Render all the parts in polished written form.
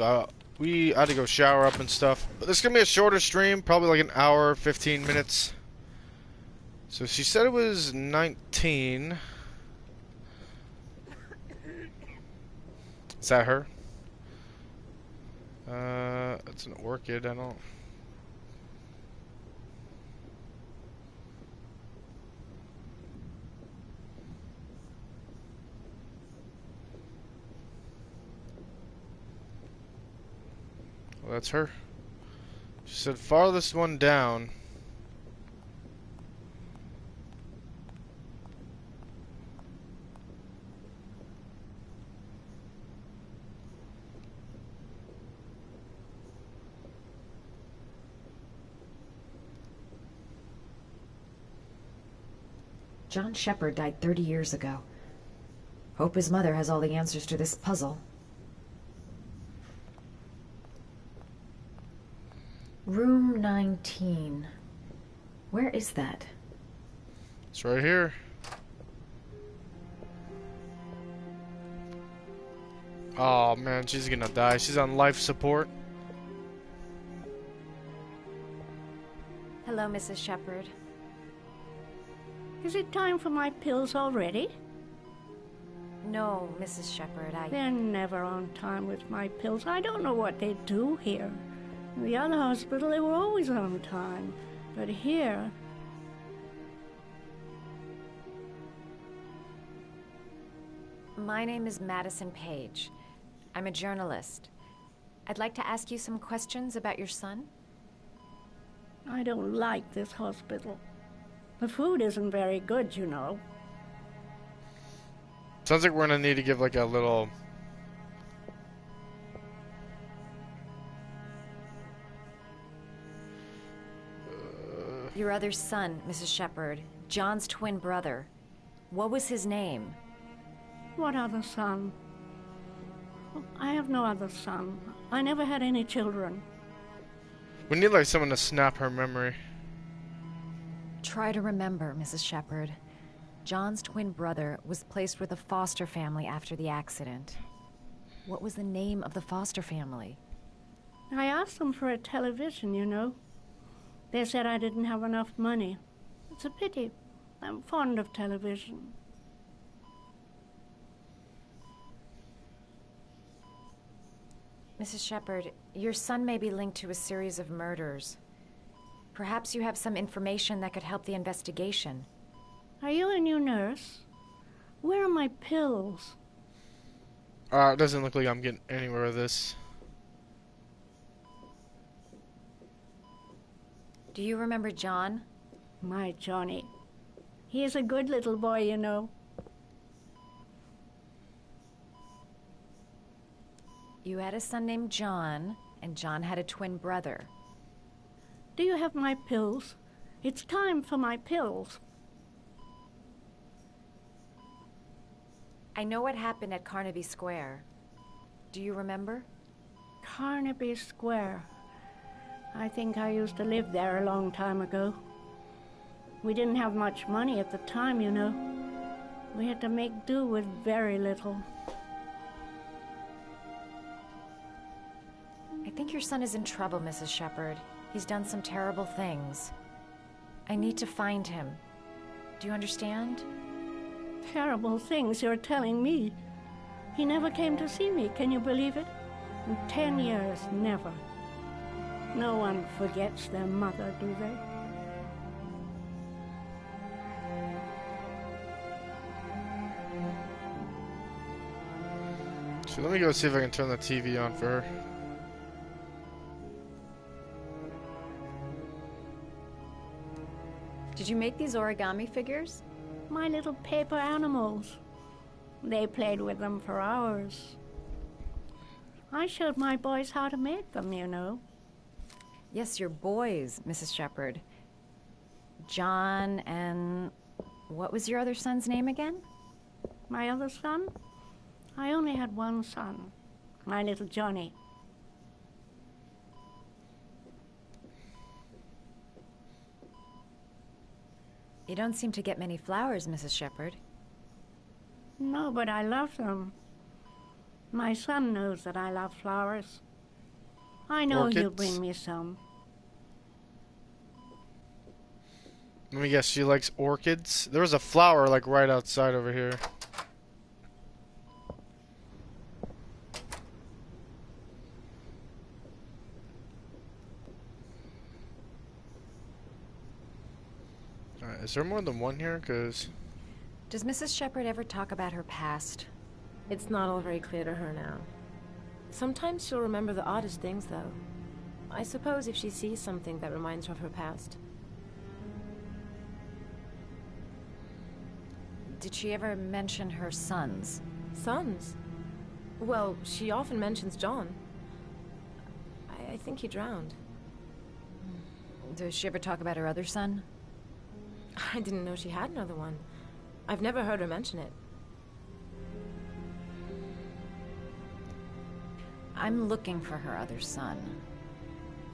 So we had to go shower up and stuff. But this is gonna be a shorter stream, probably like an hour, 15 minutes. So she said it was 19. Is that her? It's an orchid. I don't. Well, that's her. She said farthest one down. John Shepard died 30 years ago. Hope his mother has all the answers to this puzzle. Room 19. Where is that? It's right here. Oh man, she's gonna die. She's on life support. Hello, Mrs. Shepard. Is it time for my pills already? No, Mrs. Shepard, They're never on time with my pills. I don't know what they do here. In the other hospital, they were always on time. But here... My name is Madison Page. I'm a journalist. I'd like to ask you some questions about your son. I don't like this hospital. The food isn't very good, you know. Sounds like we're gonna need to give like a little... Your other son, Mrs. Shepard, John's twin brother. What was his name? What other son? I have no other son. I never had any children. We need like someone to snap her memory. Try to remember, Mrs. Shepard. John's twin brother was placed with a foster family after the accident. What was the name of the foster family? I asked them for a television, you know. They said I didn't have enough money. It's a pity. I'm fond of television. Mrs. Shepard, your son may be linked to a series of murders. Perhaps you have some information that could help the investigation. Are you a new nurse? Where are my pills? It doesn't look like I'm getting anywhere with this. Do you remember John? My Johnny. He is a good little boy, you know. You had a son named John, and John had a twin brother. Do you have my pills? It's time for my pills. I know what happened at Carnaby Square. Do you remember? Carnaby Square. I think I used to live there a long time ago. We didn't have much money at the time, you know. We had to make do with very little. I think your son is in trouble, Mrs. Shepard. He's done some terrible things. I need to find him. Do you understand? Terrible things you're telling me. He never came to see me, can you believe it? In 10 years, never. No one forgets their mother, do they? So let me go see if I can turn the TV on for her. Did you make these origami figures? My little paper animals. They played with them for hours. I showed my boys how to make them, you know. Yes, your boys, Mrs. Shepard. John and... what was your other son's name again? My other son? I only had one son. My little Johnny. You don't seem to get many flowers, Mrs. Shepard. No, but I love them. My son knows that I love flowers. I know he'll Orchids? bring me some. Let me guess, she likes orchids? There was a flower, like, right outside over here. Alright, is there more than one here? Because... Does Mrs. Shepherd ever talk about her past? It's not all very clear to her now. Sometimes she'll remember the oddest things, though. I suppose if she sees something that reminds her of her past. Did she ever mention her sons? Sons? Well, she often mentions John. I think he drowned. Does she ever talk about her other son? I didn't know she had another one. I've never heard her mention it. I'm looking for her other son.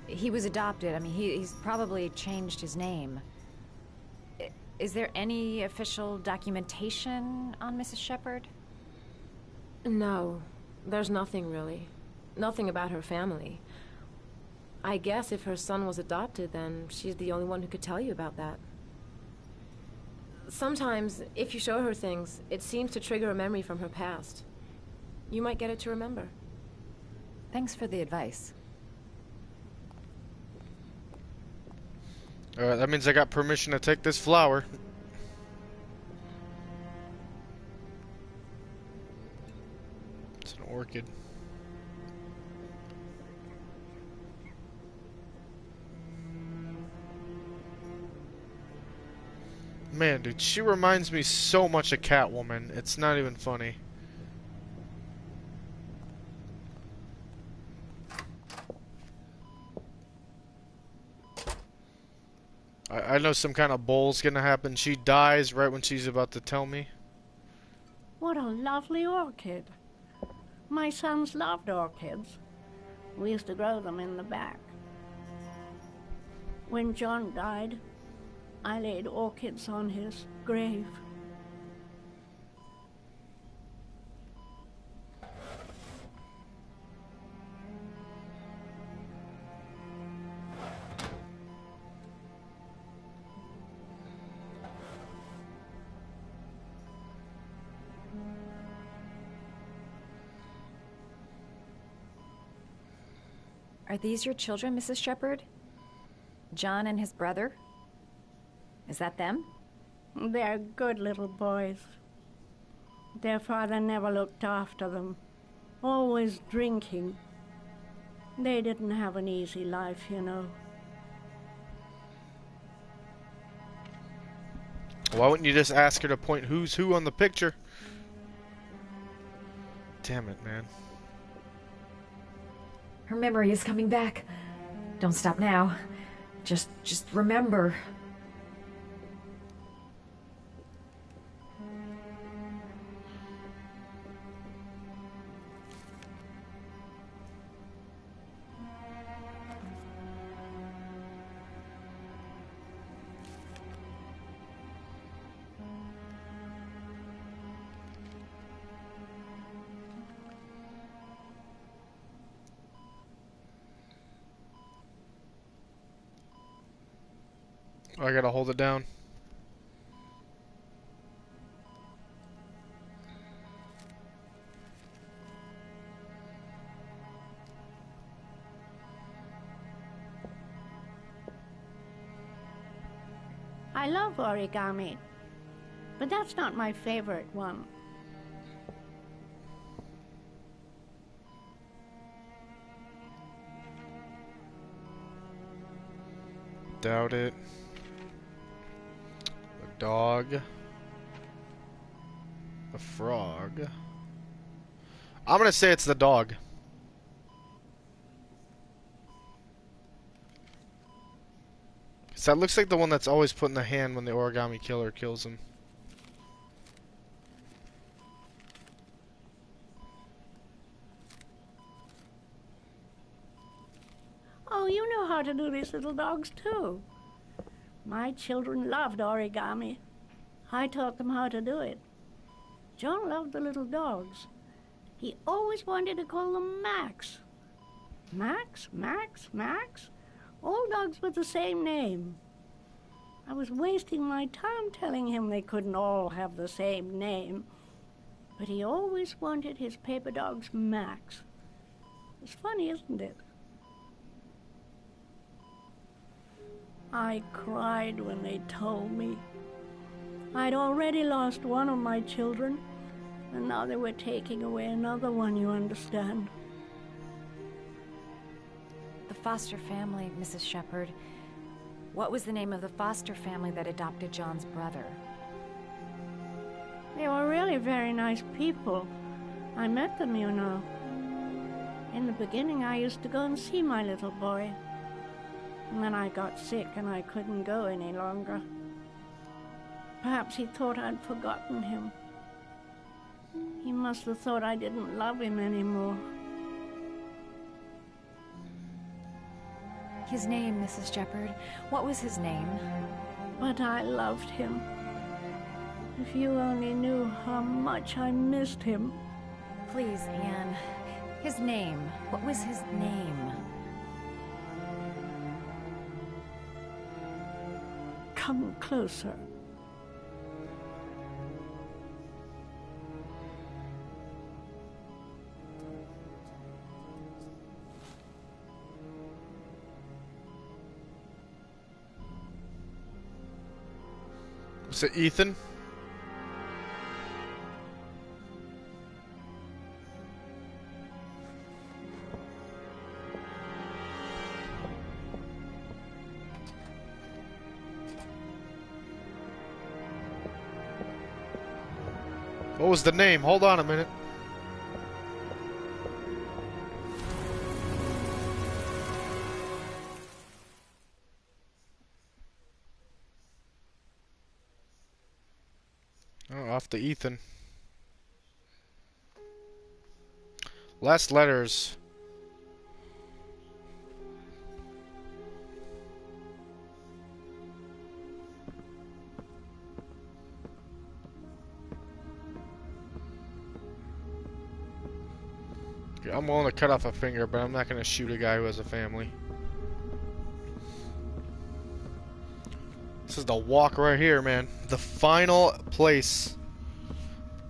He was adopted. I mean, he's probably changed his name. Is there any official documentation on Mrs. Shepherd? No, there's nothing really. Nothing about her family. I guess if her son was adopted, then she's the only one who could tell you about that. Sometimes, if you show her things, it seems to trigger a memory from her past. You might get it to remember. Thanks for the advice. Alright, that means I got permission to take this flower. It's an orchid. Man, dude, she reminds me so much of Catwoman. It's not even funny. I know some kind of bull's gonna happen. She dies right when she's about to tell me. What a lovely orchid. My sons loved orchids. We used to grow them in the back. When John died, I laid orchids on his grave. Are these your children, Mrs. Shepherd? John and his brother? Is that them? They're good little boys. Their father never looked after them, always drinking. They didn't have an easy life, you know. Why wouldn't you just ask her to point who's who on the picture? Damn it, man. Her memory is coming back. Don't stop now. Just remember. I gotta hold it down. I love origami, but that's not my favorite one. Doubt it. A dog. A frog. I'm gonna say it's the dog. That looks like the one that's always put in the hand when the origami killer kills him. Oh, you know how to do these little dogs too. My children loved origami. I taught them how to do it. John loved the little dogs. He always wanted to call them Max. Max, Max, Max? All dogs with the same name. I was wasting my time telling him they couldn't all have the same name. But he always wanted his paper dogs Max. It's funny, isn't it? I cried when they told me. I'd already lost one of my children, and now they were taking away another one, you understand. The foster family, Mrs. Shepherd. What was the name of the foster family that adopted John's brother? They were really very nice people. I met them, you know. In the beginning, I used to go and see my little boy. And then I got sick and I couldn't go any longer. Perhaps he thought I'd forgotten him. He must have thought I didn't love him anymore. His name, Mrs. Shepherd. What was his name? But I loved him. If you only knew how much I missed him. Please, Anne. His name. What was his name? Come closer. Was it Ethan? What was the name? Hold on a minute. Oh, off to Ethan. Last letters. I'm willing to cut off a finger, but I'm not going to shoot a guy who has a family. This is the walk right here, man. The final place.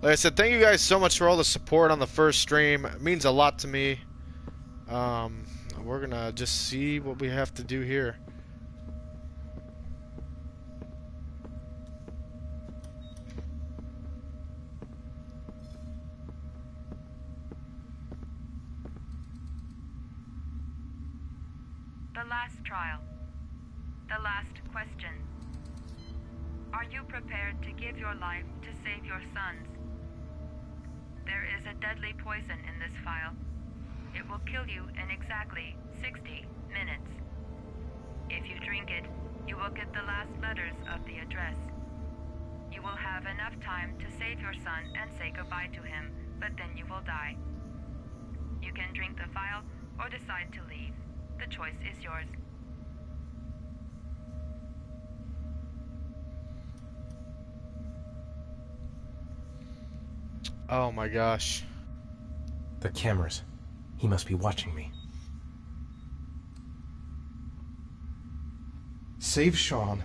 Like I said, thank you guys so much for all the support on the first stream. It means a lot to me. We're going to just see what we have to do here. The last trial. The last question. Are you prepared to give your life to save your sons? There is a deadly poison in this vial. It will kill you in exactly 60 minutes. If you drink it, you will get the last letters of the address. You will have enough time to save your son and say goodbye to him, but then you will die. You can drink the vial or decide to leave. The choice is yours. Oh my gosh. The cameras. He must be watching me. Save Sean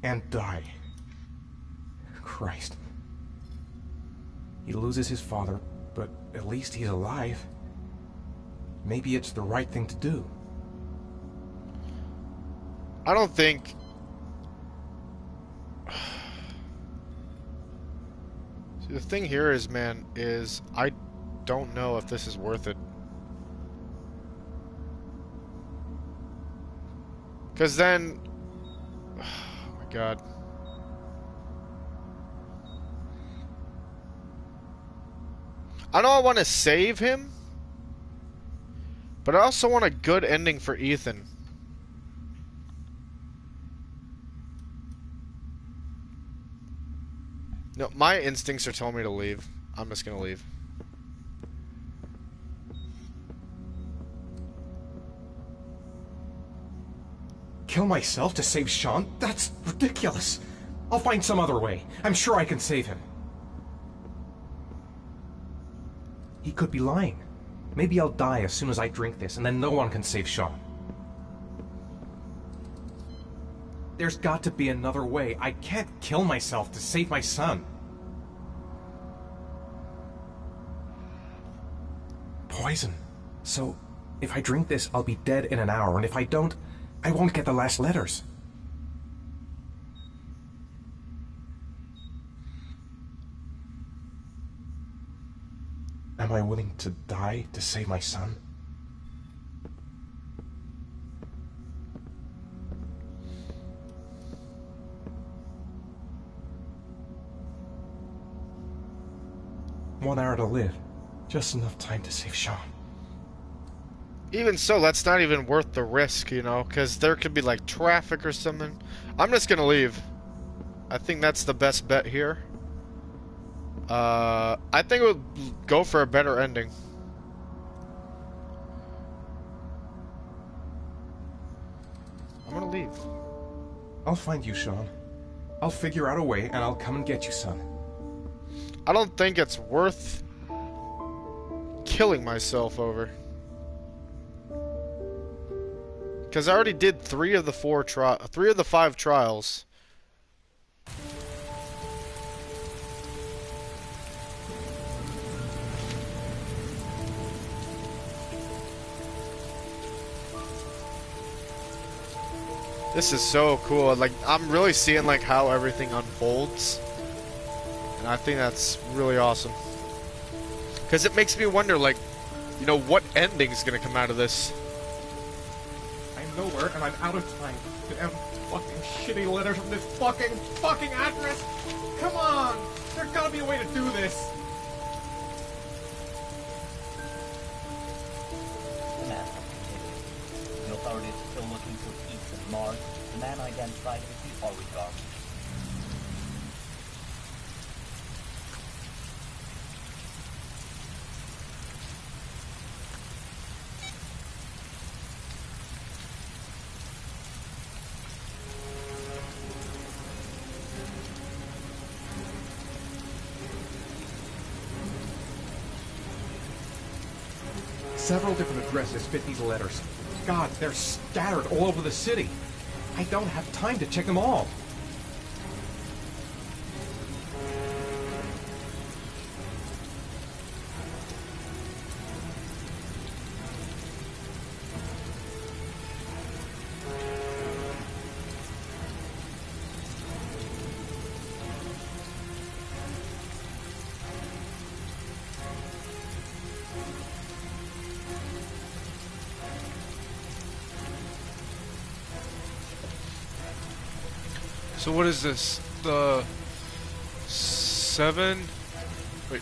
and die. Christ. He loses his father, but at least he's alive. Maybe it's the right thing to do. I don't think... See, the thing here is, man, is I don't know if this is worth it. Because then... Oh my god. I know I want to save him, but I also want a good ending for Ethan. No, my instincts are telling me to leave. I'm just gonna leave. Kill myself to save Sean? That's ridiculous. I'll find some other way. I'm sure I can save him. He could be lying. Maybe I'll die as soon as I drink this, and then no one can save Sean. There's got to be another way. I can't kill myself to save my son. Poison. So, if I drink this, I'll be dead in an hour, and if I don't, I won't get the last letters. Am I willing to die to save my son? One hour to live. Just enough time to save Sean. Even so, that's not even worth the risk, you know, because there could be like traffic or something. I'm just gonna leave. I think that's the best bet here. I think we'll go for a better ending. I'm gonna leave. I'll find you, Sean. I'll figure out a way, and I'll come and get you, son. I don't think it's worth killing myself over. Because I already did 3 of the 5 trials. This is so cool. Like, I'm really seeing like how everything unfolds. And I think that's really awesome. Because it makes me wonder, like, you know, what ending's gonna come out of this? I'm nowhere, and I'm out of time. Damn fucking shitty letters from this fucking address! Come on! There's gotta be a way to do this! The manhunt continues. The authorities are still looking for Ethan Mars, the man identified as the oligarch. Several different addresses fit these letters. God, they're scattered all over the city. I don't have time to check them all. So what is this? The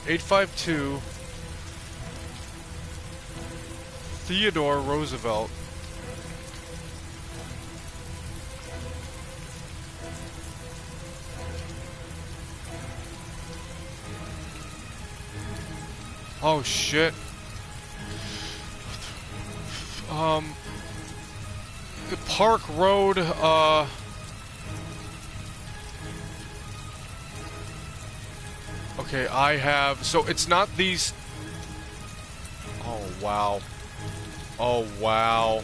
852 Theodore Roosevelt. Oh shit. Park Road, okay, I have, so it's not these. Oh wow. Oh wow.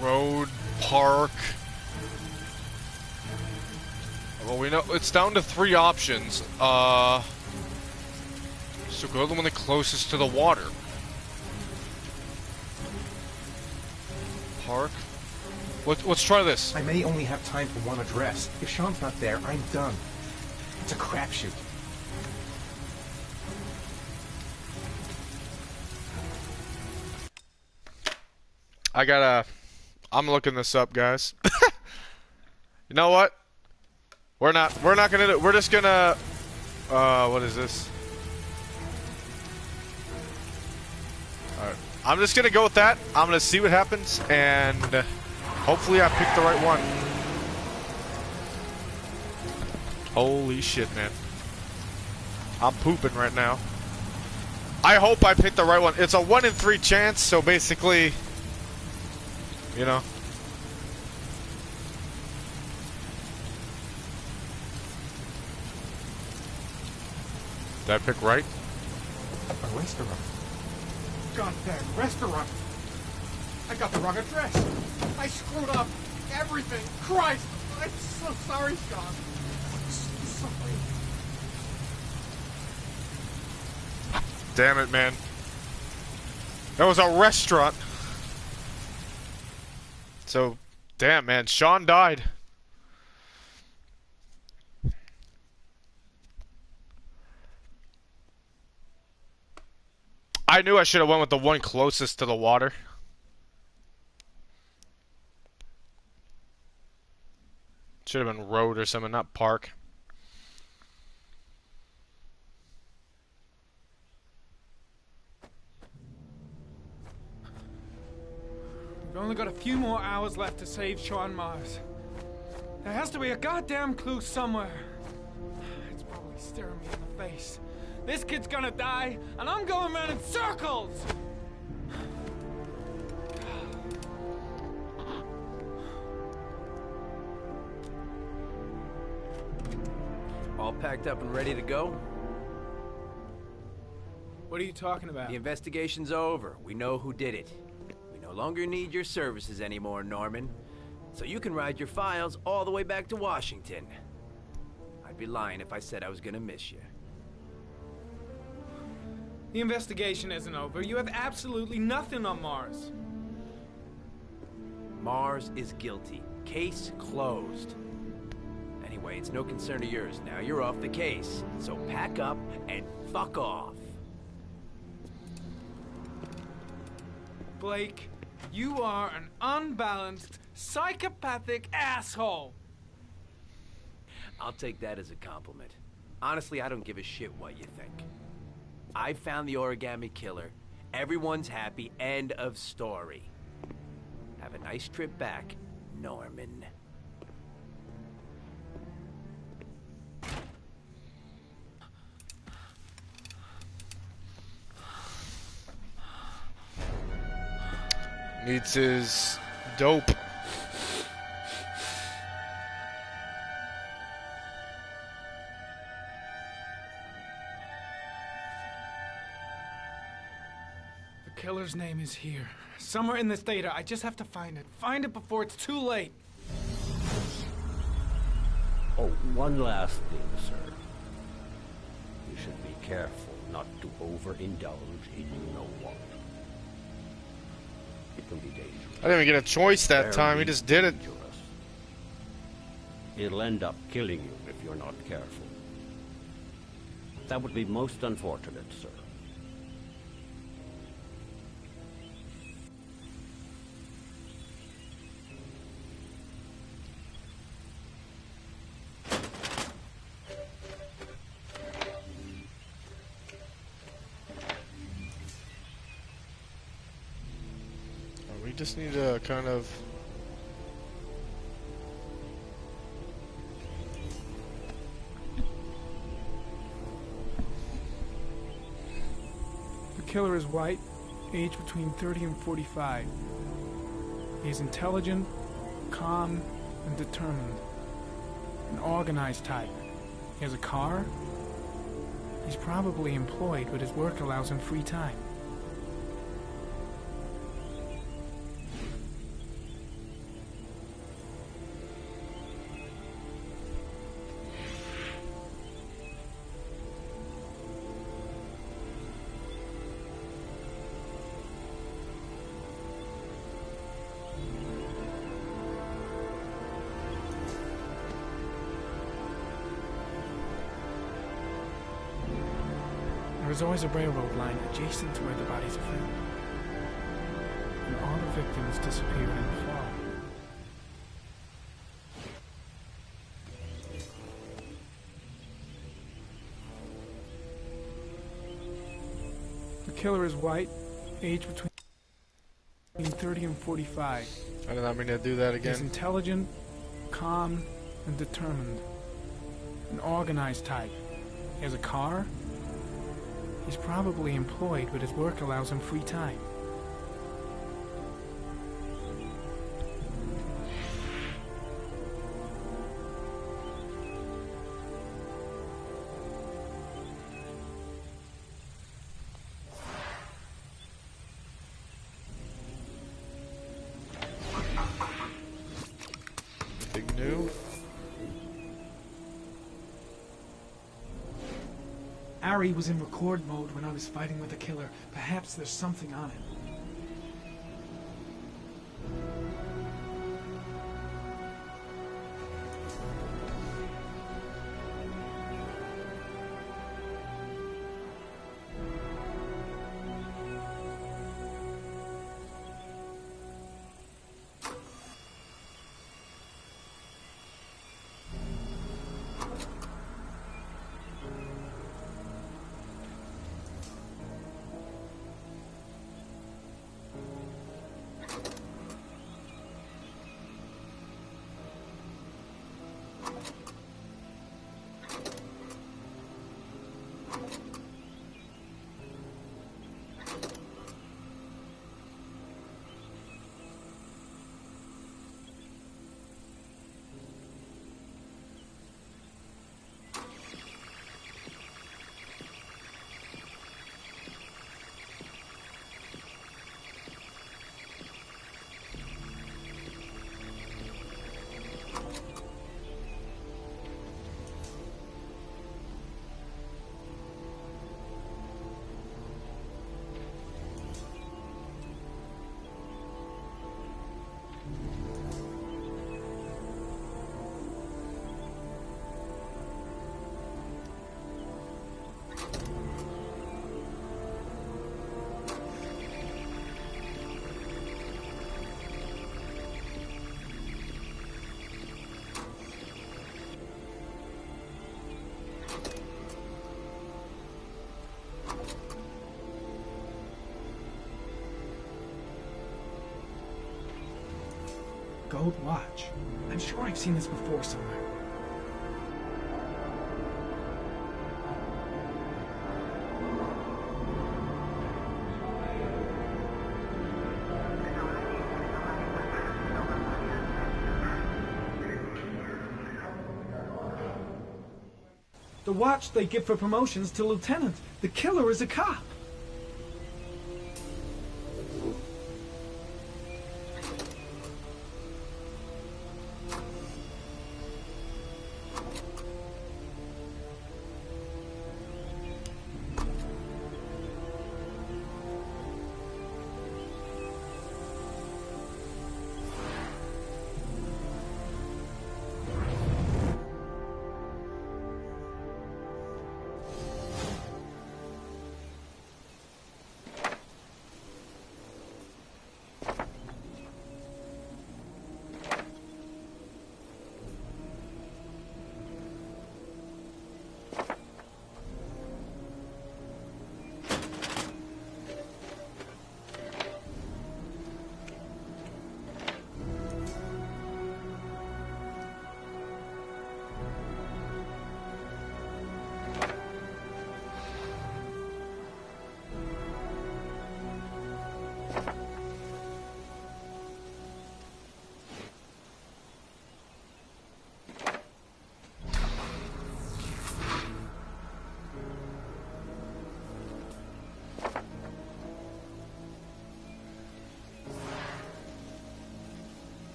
Road, park. Well, we know it's down to 3 options. So go to the one that's closest to the water. Park. Let's try this. I may only have time for one address. If Sean's not there, I'm done. It's a crapshoot. I'm looking this up, guys. You know what? We're not gonna do, we're just gonna, what is this? Alright. I'm just gonna go with that. I'm gonna see what happens, and hopefully I picked the right one. Holy shit, man. I'm pooping right now. I hope I picked the right one. It's a 1 in 3 chance, so basically, you know. Did I pick right? A restaurant. Goddamn restaurant! I got the wrong address! I screwed up everything! Christ! I'm so sorry, Sean! I'm so sorry. Damn it, man. That was a restaurant. So, damn, man. Sean died. I knew I should have went with the one closest to the water. Should have been road or something, not park. We've only got a few more hours left to save Sean Mars. There has to be a goddamn clue somewhere. It's probably staring me in the face. This kid's gonna die, and I'm going around in circles! All packed up and ready to go? What are you talking about? The investigation's over. We know who did it. We no longer need your services anymore, Norman. So you can ride your files all the way back to Washington. I'd be lying if I said I was gonna miss you. The investigation isn't over. You have absolutely nothing on Mars. Mars is guilty. Case closed. Anyway, it's no concern of yours now. You're off the case. So pack up and fuck off. Blake, you are an unbalanced, psychopathic asshole. I'll take that as a compliment. Honestly, I don't give a shit what you think. I found the origami killer. Everyone's happy. End of story. Have a nice trip back, Norman. Needs his dope. The killer's name is here. Somewhere in this data. I just have to find it. Find it before it's too late. Oh, one last thing, sir. You should be careful not to overindulge in you-know-what. It can be dangerous. I didn't even get a choice that time. He just did it. Dangerous. It'll end up killing you if you're not careful. That would be most unfortunate, sir. We just need to kind of... The killer is white, age between 30 and 45. He is intelligent, calm, and determined. An organized type. He has a car. He's probably employed, but his work allows him free time. There is always a railroad line adjacent to where the bodies are found. And all the victims disappeared in the fall. The killer is white, age between 30 and 45. I did not mean to do that again. He's intelligent, calm, and determined. An organized type. He has a car. He's probably employed, but his work allows him free time. Ari was in record mode when I was fighting with the killer. Perhaps there's something on it. Gold watch. I'm sure I've seen this before somewhere. The watch they give for promotions to lieutenant. The killer is a cop.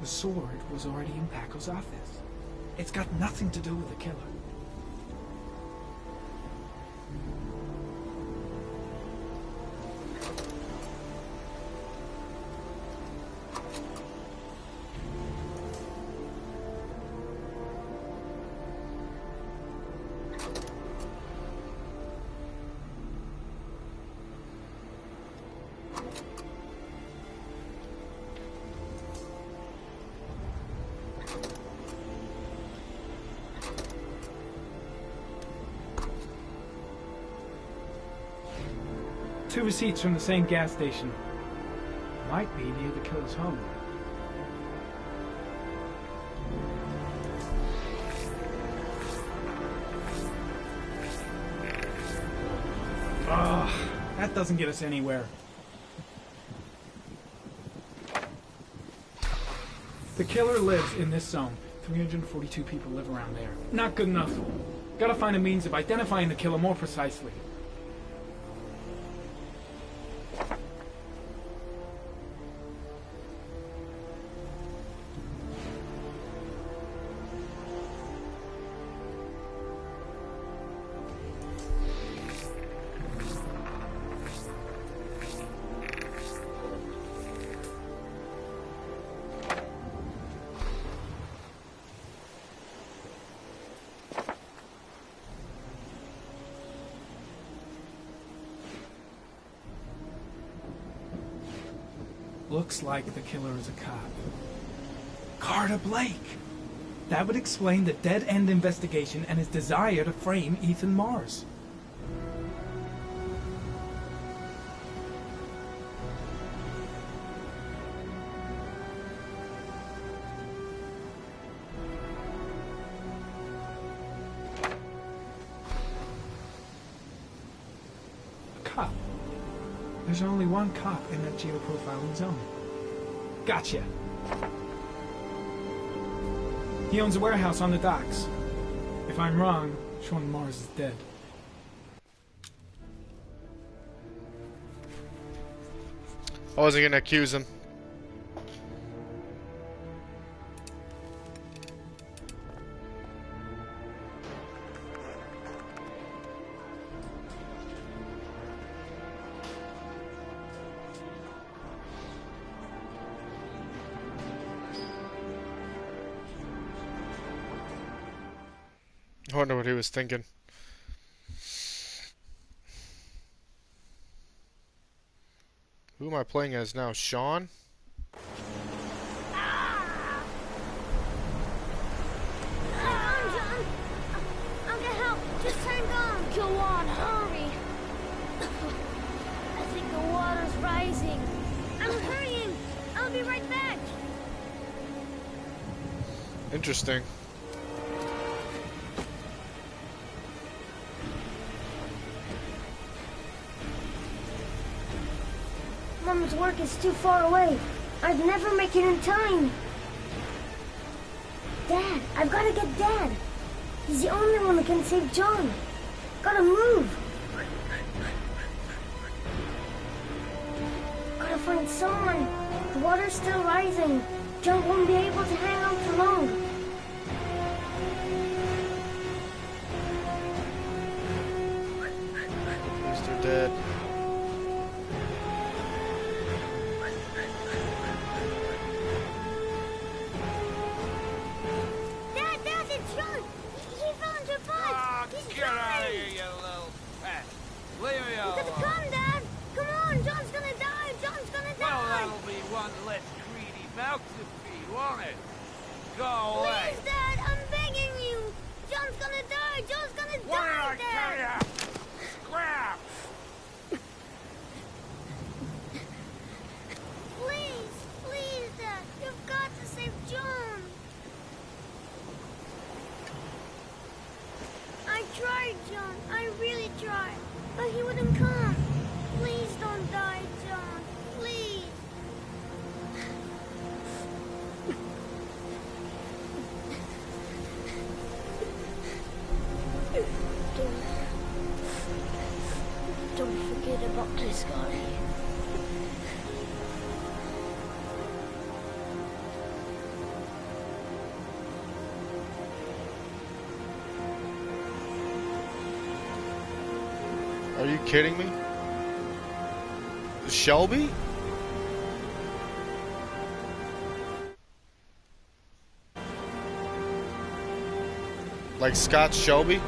The sword was already in Paco's office. It's got nothing to do with the killer. Two receipts from the same gas station. Might be near the killer's home. That doesn't get us anywhere. The killer lives in this zone. 342 people live around there. Not good enough. Gotta find a means of identifying the killer more precisely. Looks like the killer is a cop. Carter Blake! That would explain the dead-end investigation and his desire to frame Ethan Mars. A cop. There's only one cop in that geoprofiling zone. Gotcha. He owns a warehouse on the docks. If I'm wrong, Sean Mars is dead. I wasn't gonna accuse him. I wonder what he was thinking. Who am I playing as now? Sean? I'll get help. Just hang on. Go on, hurry. I think the water's rising. I'm hurrying. I'll be right back. Interesting. Mama's work is too far away. I'd never make it in time. Dad, I've got to get Dad. He's the only one that can save John. Gotta move. Gotta find someone. The water's still rising. John won't be able to hang on for long. Mr. Dead. Go away. Please, Dad, I'm begging you. John's gonna die. John's gonna die, Dad. Scrap! Please, please, Dad. You've got to save John. I tried, John. I really tried. But he wouldn't come. Please don't die, John. Please. Don't forget about this guy. Are you kidding me? Shelby? Like Scott Shelby?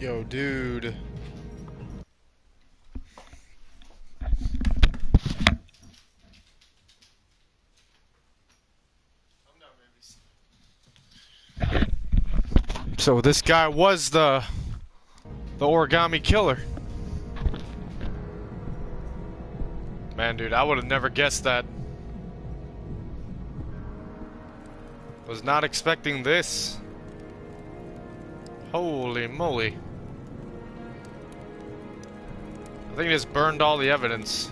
Yo, dude. So this guy was the origami killer. Man, dude, I would have never guessed that. Was not expecting this. Holy moly. I think he just burned all the evidence.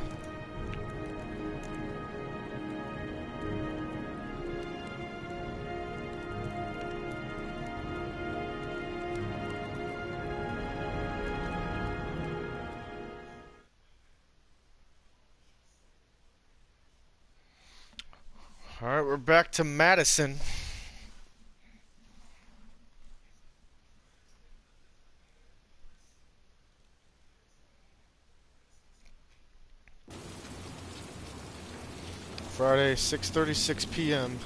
Alright, we're back to Madison. Friday, 6:36 p.m.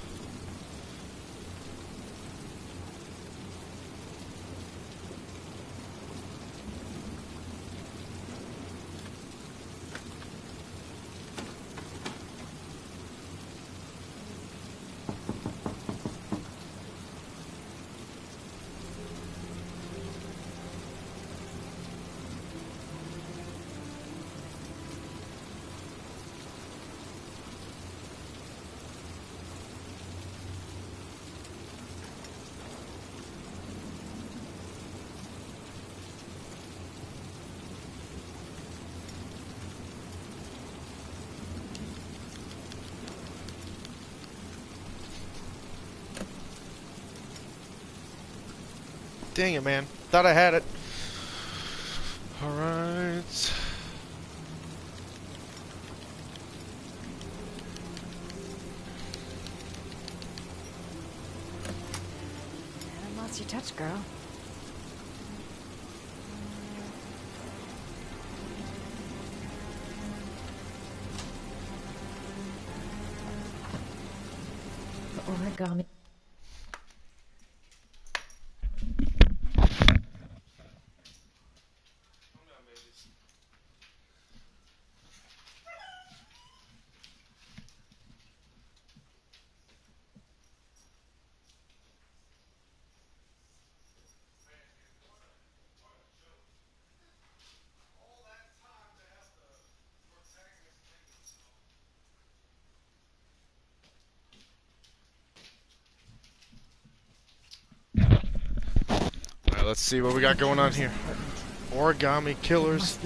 Dang it, man. Thought I had it. Alright. And lost your touch, girl. The origami. Let's see what we got going on here. Origami killers.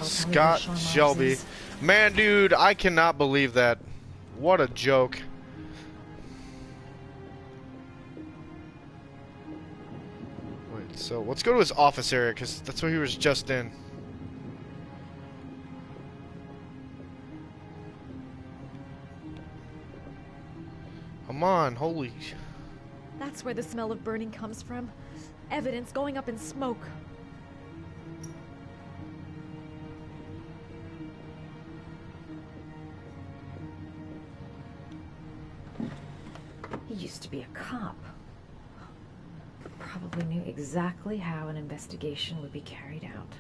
Scott Shelby. Man, dude, I cannot believe that. What a joke. Wait, so let's go to his office area, because that's what he was just in. Come on, holy... That's where the smell of burning comes from. Evidence going up in smoke. He used to be a cop. Probably knew exactly how an investigation would be carried out.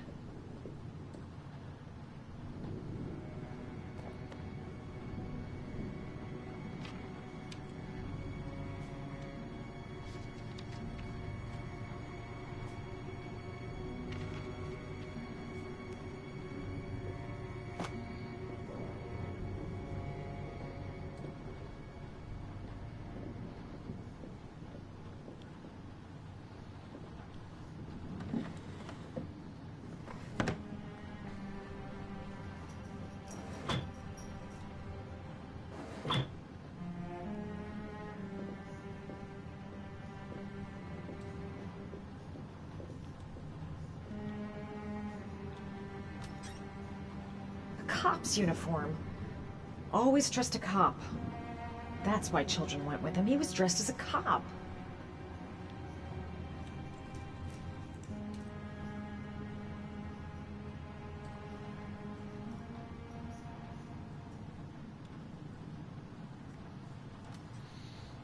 Cop's uniform. Always trust a cop. That's why children went with him. He was dressed as a cop.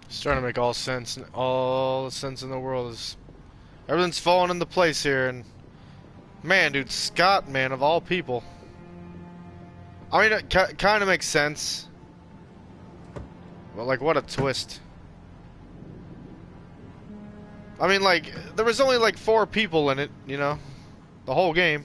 It's starting to make all sense. All the sense in the world is... Everything's falling into place here, and Man, dude, Scott, man, of all people. I mean, it kind of makes sense. But, like, what a twist. I mean, like, there was only, like, 4 people in it, you know? The whole game.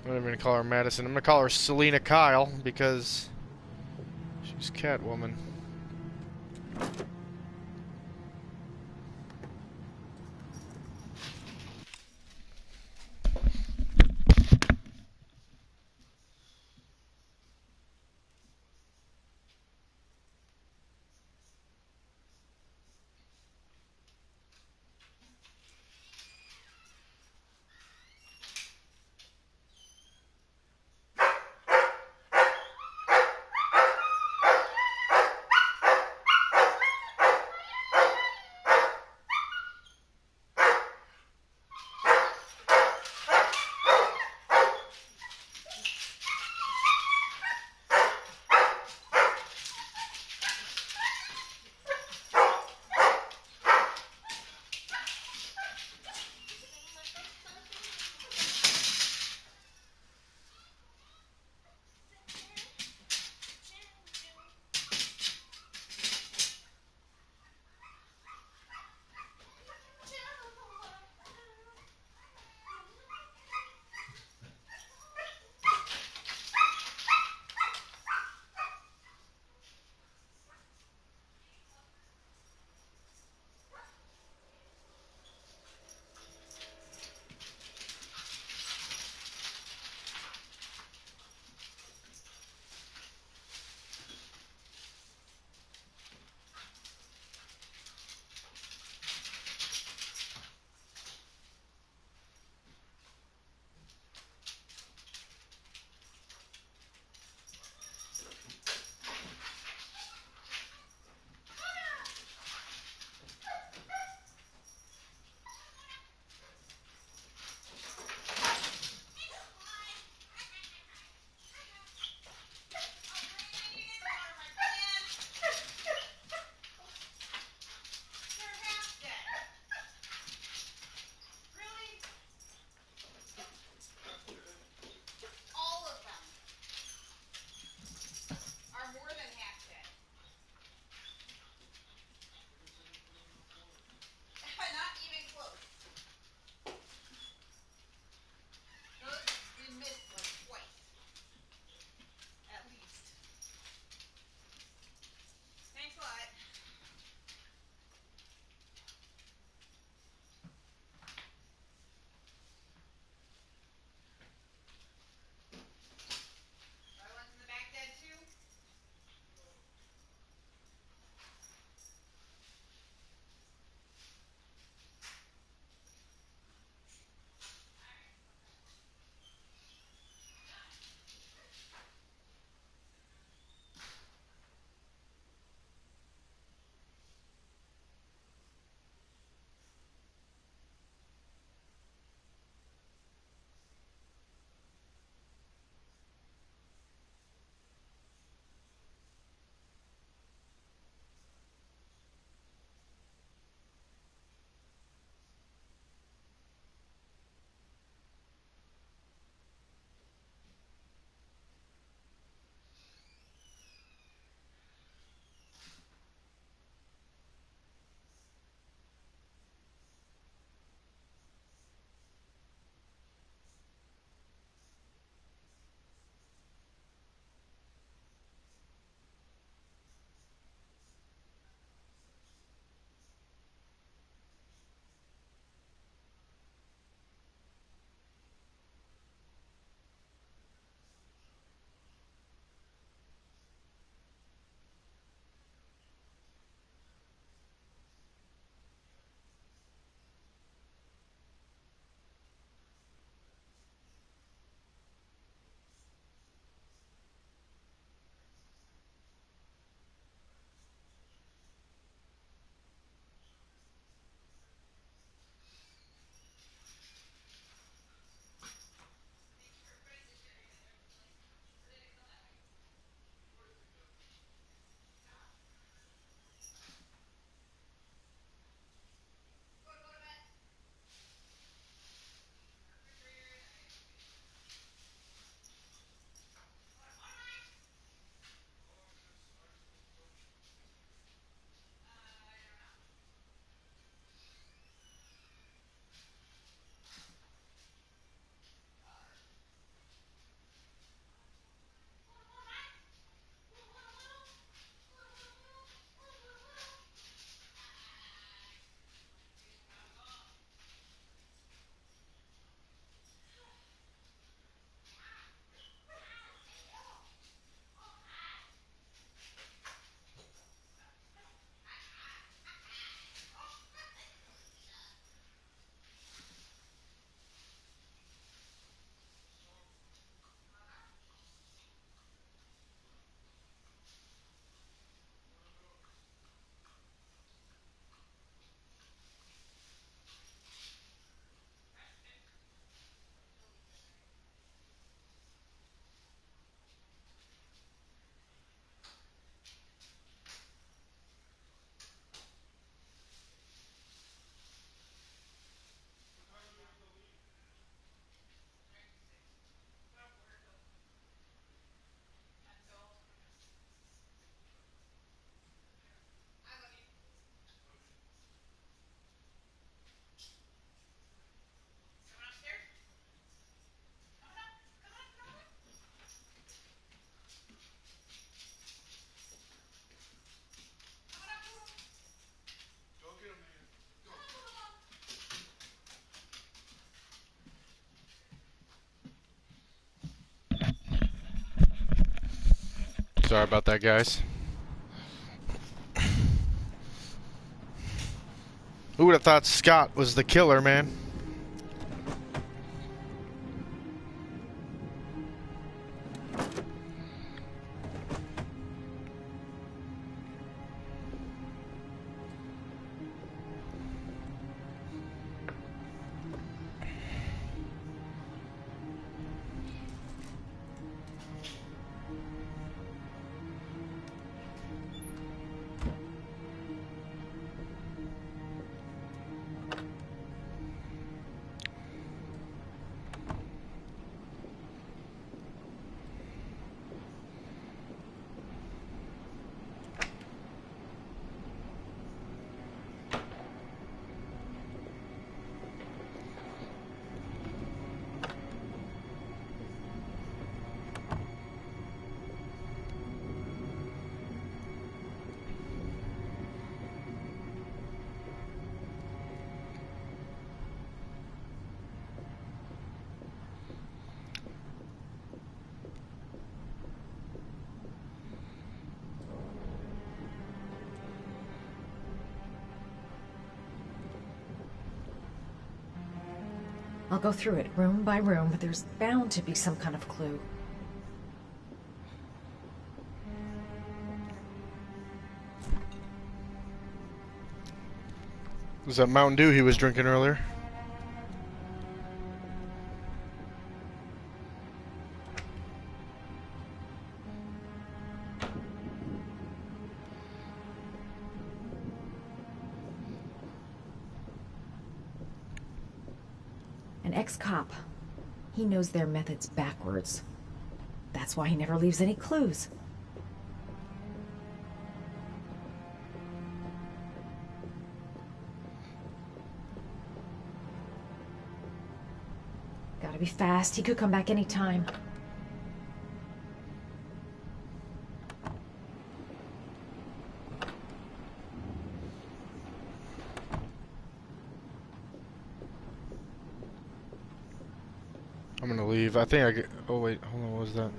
I'm not even gonna call her Madison. I'm gonna call her Selena Kyle because she's Catwoman. Sorry about that, guys. Who would have thought Scott was the killer, man? I'll go through it room by room, but there's bound to be some kind of clue. Was that Mountain Dew he was drinking earlier? An ex-cop. He knows their methods backwards. That's why he never leaves any clues. Gotta be fast. He could come back any time. I'm gonna leave. I think I get. Oh wait, hold on. What was that?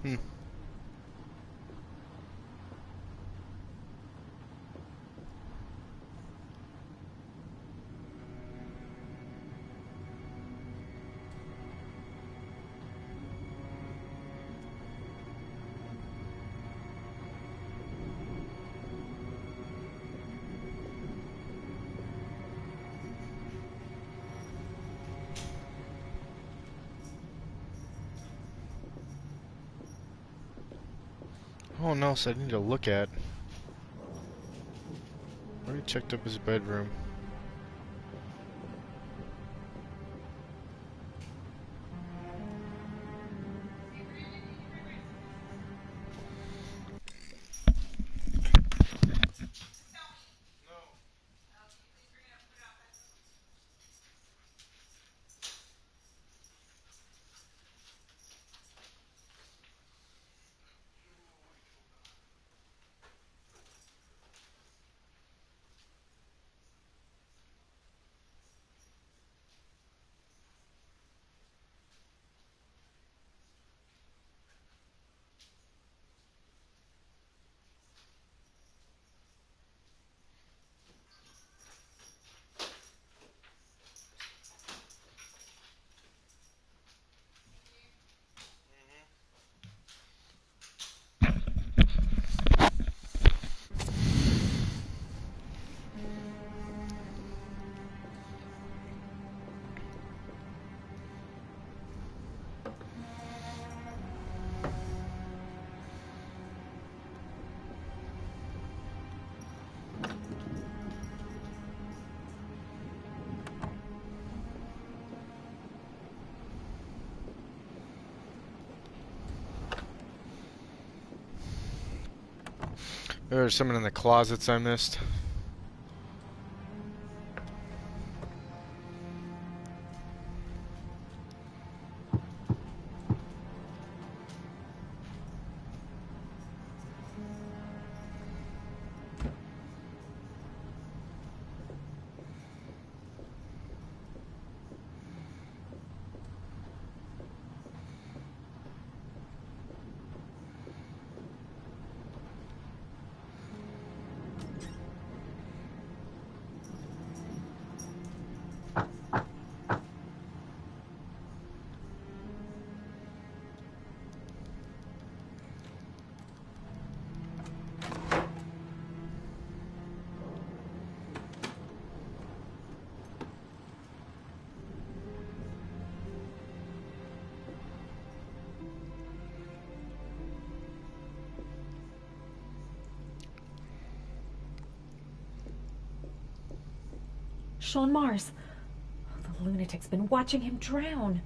Hmm. Oh no, so I need to look at. Already checked up his bedroom. There's someone in the closets I missed. Sean Mars. The lunatic's been watching him drown.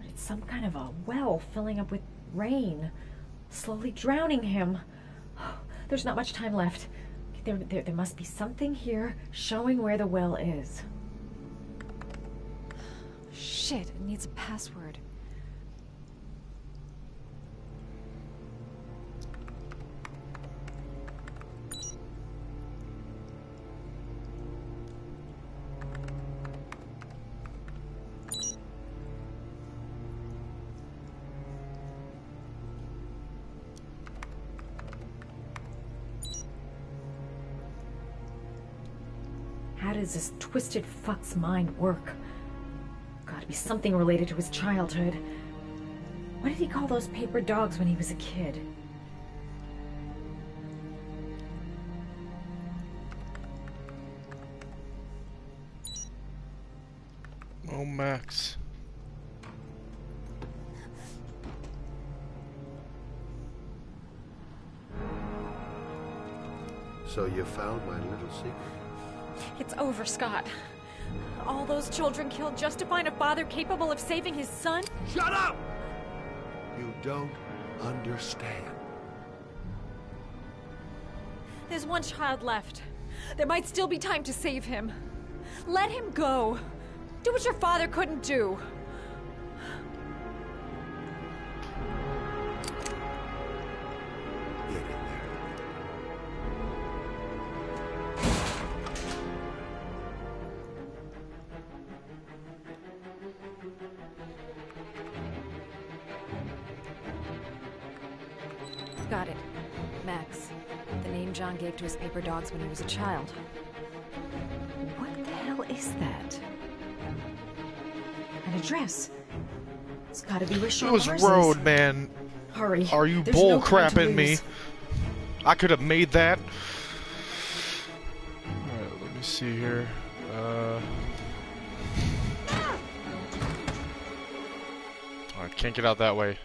It's some kind of a well filling up with rain, slowly drowning him. There's not much time left. There must be something here showing where the well is. Shit, it needs a password. How does this twisted fuck's mind work? Gotta be something related to his childhood. What did he call those paper dogs when he was a kid? Oh, Max. So you found my little secret? It's over, Scott. All those children killed just to find a father capable of saving his son? Shut up! You don't understand. There's one child left. There might still be time to save him. Let him go. Do what your father couldn't do. Get in there. Got it. Max. The name John gave to his paper dogs when he was a child. What the hell is that? An address. It's gotta be where Sean It was Mars road, is. man. Hurry. Are you There's bull no time to crapping me? lose. I could have made that. Alright, let me see here. Alright, can't get out that way.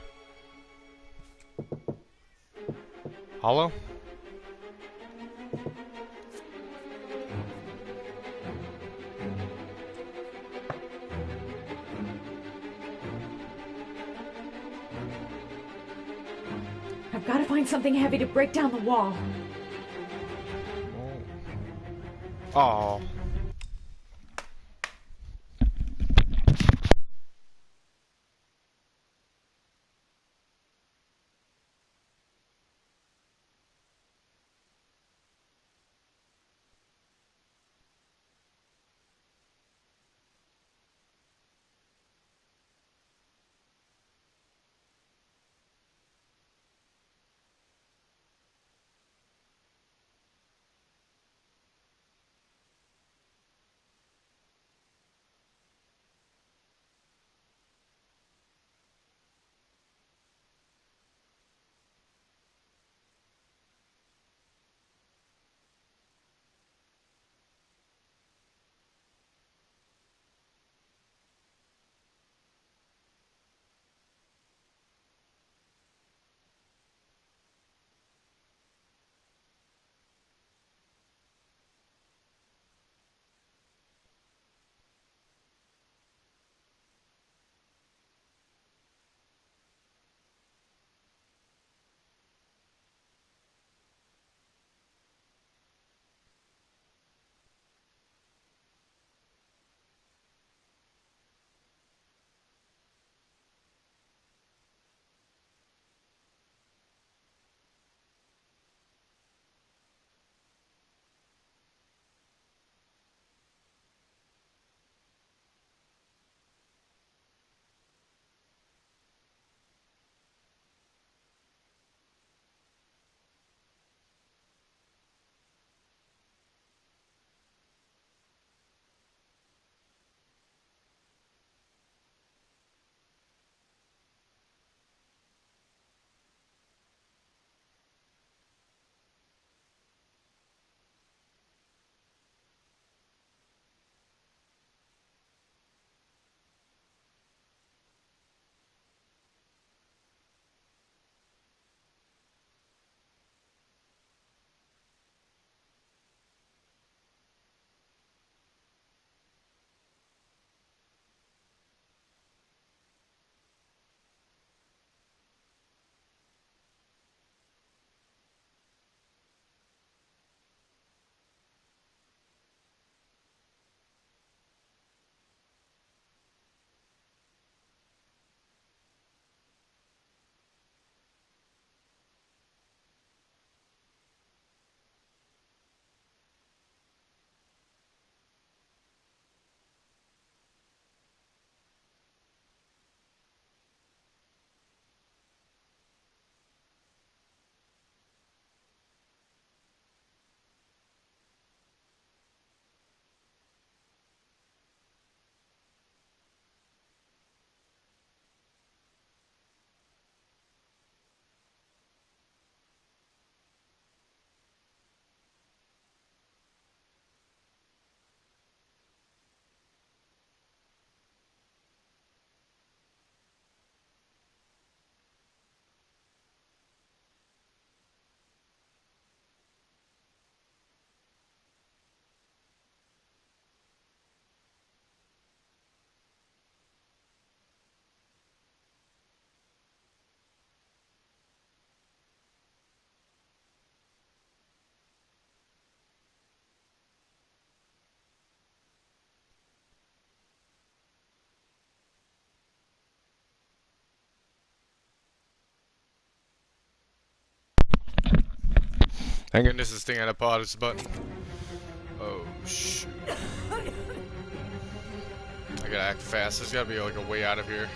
Hollow? I've got to find something heavy to break down the wall. Oh. Thank goodness this thing had a pause button. Oh shoot. I gotta act fast. There's gotta be like a way out of here.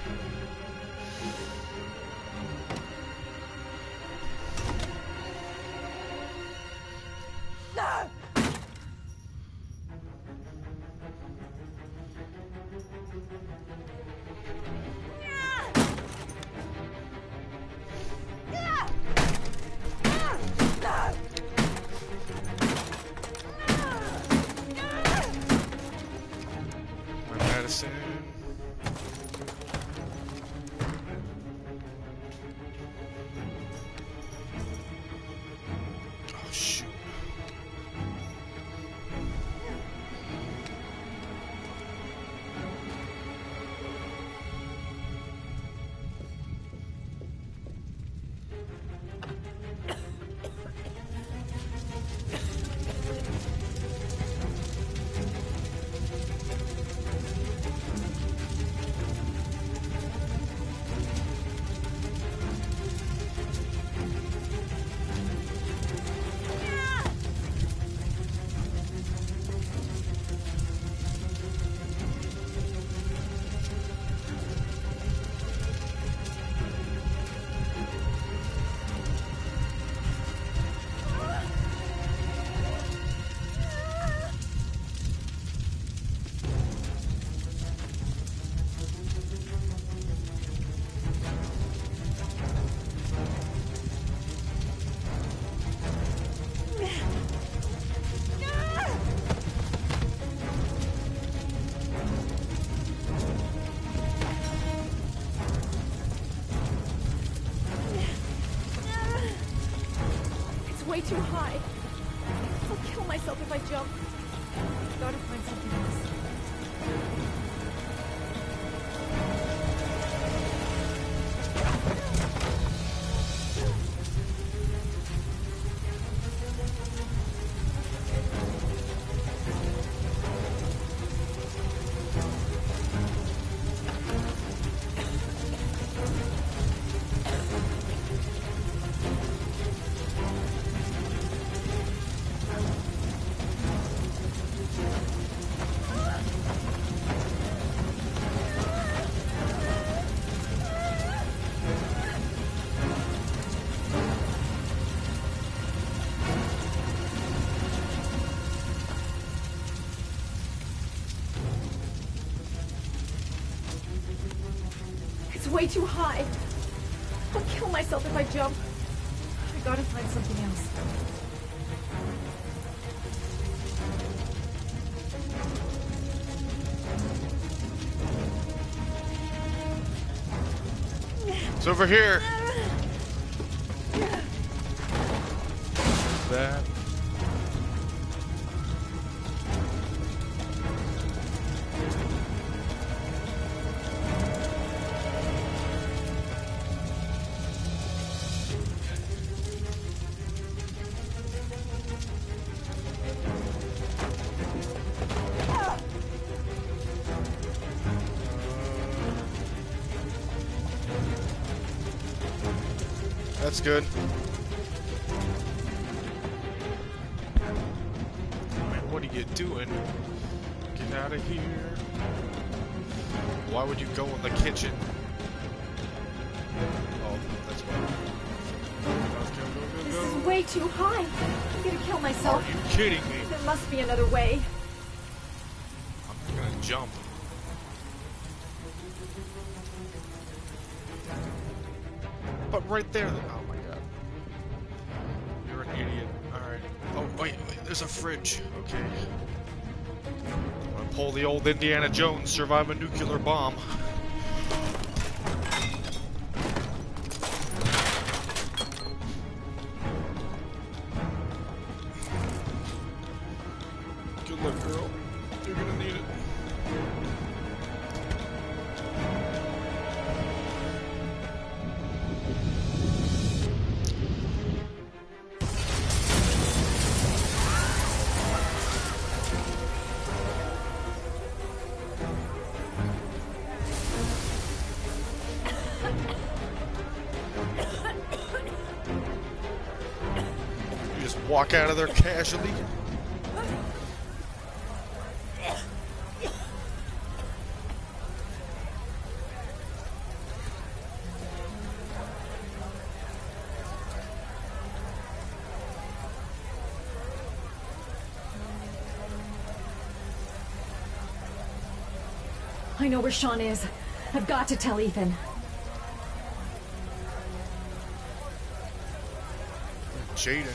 Way too high. I'll kill myself if I jump. I've got to find something else. Way too high. I'll kill myself if I jump. I gotta find something else. It's over here. That. That's good. Man, what are you doing? Get out of here. Why would you go in the kitchen? Oh, that's why. This is way too high. I'm gonna kill myself. Are you kidding me? There must be another way. I'm not gonna jump. But right there, oh my god. You're an idiot. Alright. Oh, wait, there's a fridge. Okay. I'm gonna pull the old Indiana Jones, survive a nuclear bomb. Good luck, girl. You're gonna need it. walk out of there casually. I know where Sean is. I've got to tell Ethan. Jaden.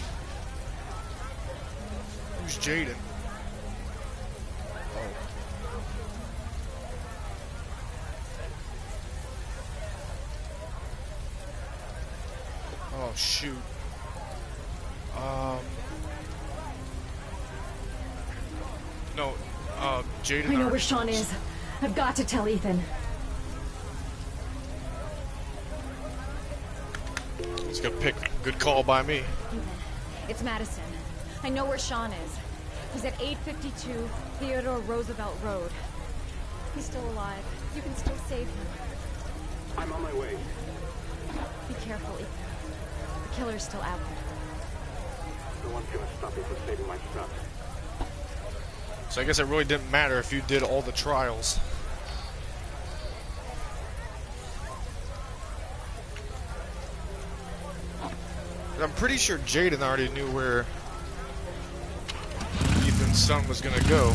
Who's Jaden? Oh shoot. No, Jaden. I know where Sean is. I've got to tell Ethan. He's gonna pick. Good call by me. Ethan, it's Madison. I know where Sean is. He's at 852 Theodore Roosevelt Road. He's still alive. You can still save him. I'm on my way. Be careful, Ethan. The killer's still out there. No one's gonna stop me from saving my son. So I guess it really didn't matter if you did all the trials. I'm pretty sure Jaden already knew where Ethan's son was gonna go,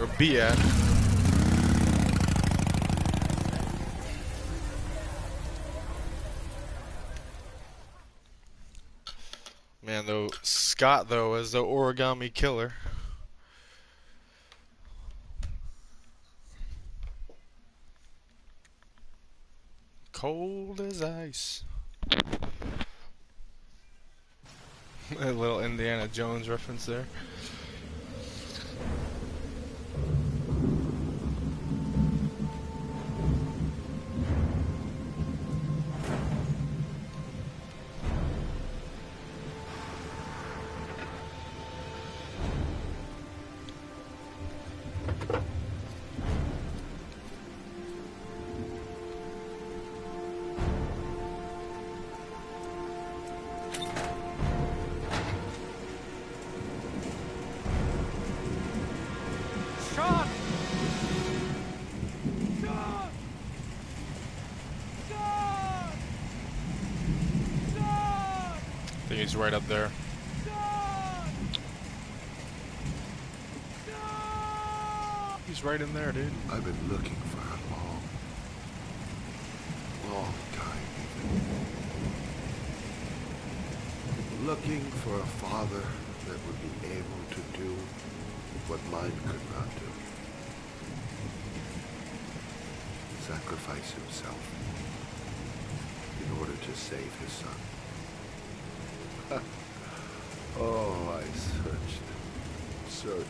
or be at. Man, though, Scott, though, as the origami killer. Cold as ice. A little Indiana Jones reference there. He's right up there. He's right in there, dude. I've been looking for a long time. Looking for a father that would be able to do what mine could not do. Sacrifice himself in order to save his son. Oh, I searched.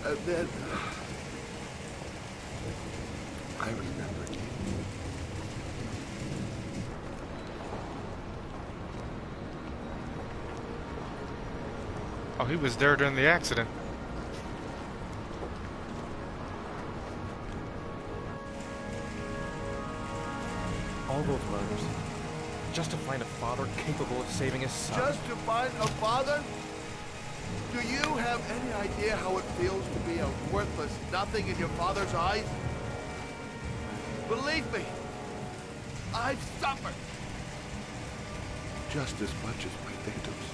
And then I remembered you. Oh, he was there during the accident. All those letters. Just to find a father capable of saving his son. Just to find a father? Do you have any idea how it feels to be a worthless nothing in your father's eyes? Believe me, I've suffered just as much as my victims.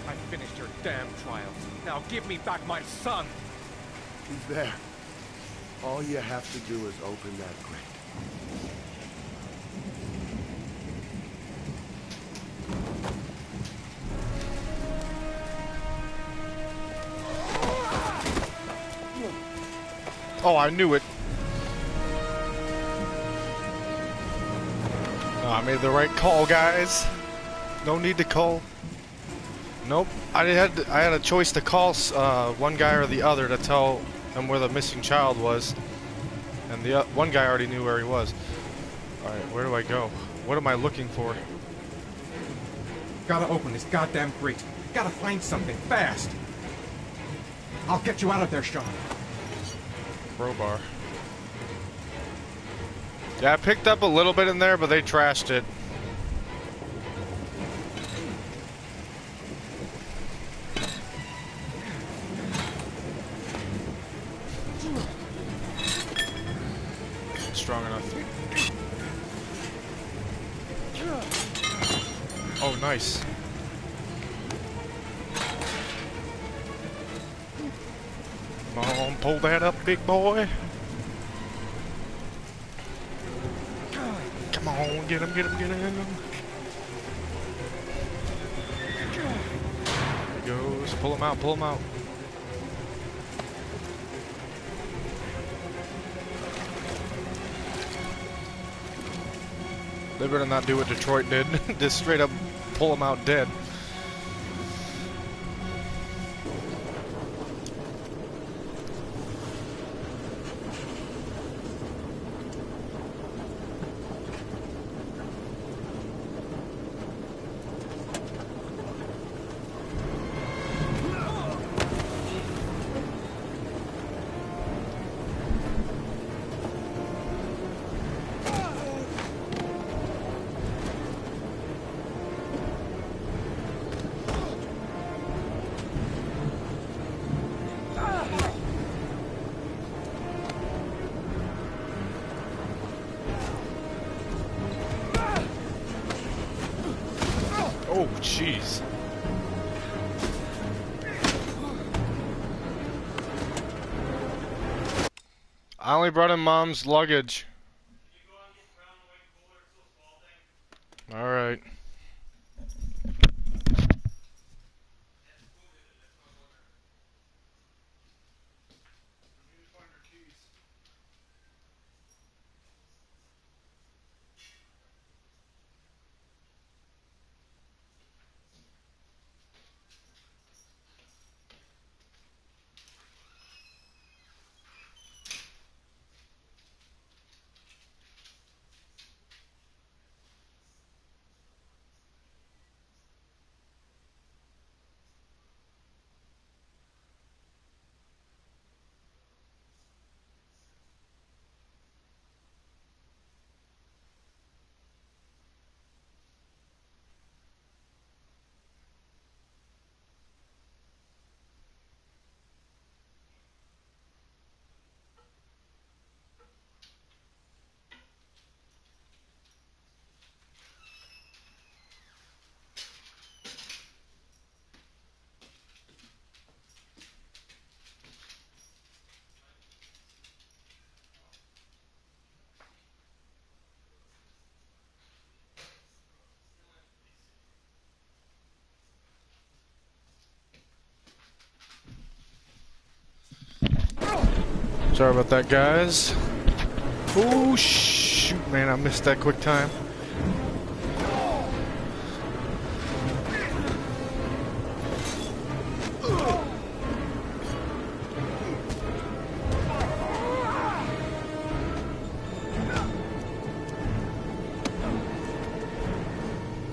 I finished your damn trials. Now give me back my son! He's there. All you have to do is open that grate. Oh, I knew it. Oh, I made the right call, guys. No need to call. Nope. I had a choice to call one guy or the other to tell them where the missing child was, and the one guy already knew where he was. All right, where do I go? What am I looking for? Gotta open this goddamn grate. Gotta find something fast. I'll get you out of there, Sean. Crowbar. Yeah, I picked up a little bit in there, but they trashed it. quite strong enough. Oh, nice. Come on, pull that up, big boy. Come on, get him, get him, get him. There he goes. Pull him out, pull him out. They better not do what Detroit did. Just straight up pull him out dead. Oh, jeez. I only brought in Mom's luggage. Alright. Sorry about that, guys. Oh, shoot, man, I missed that quick time.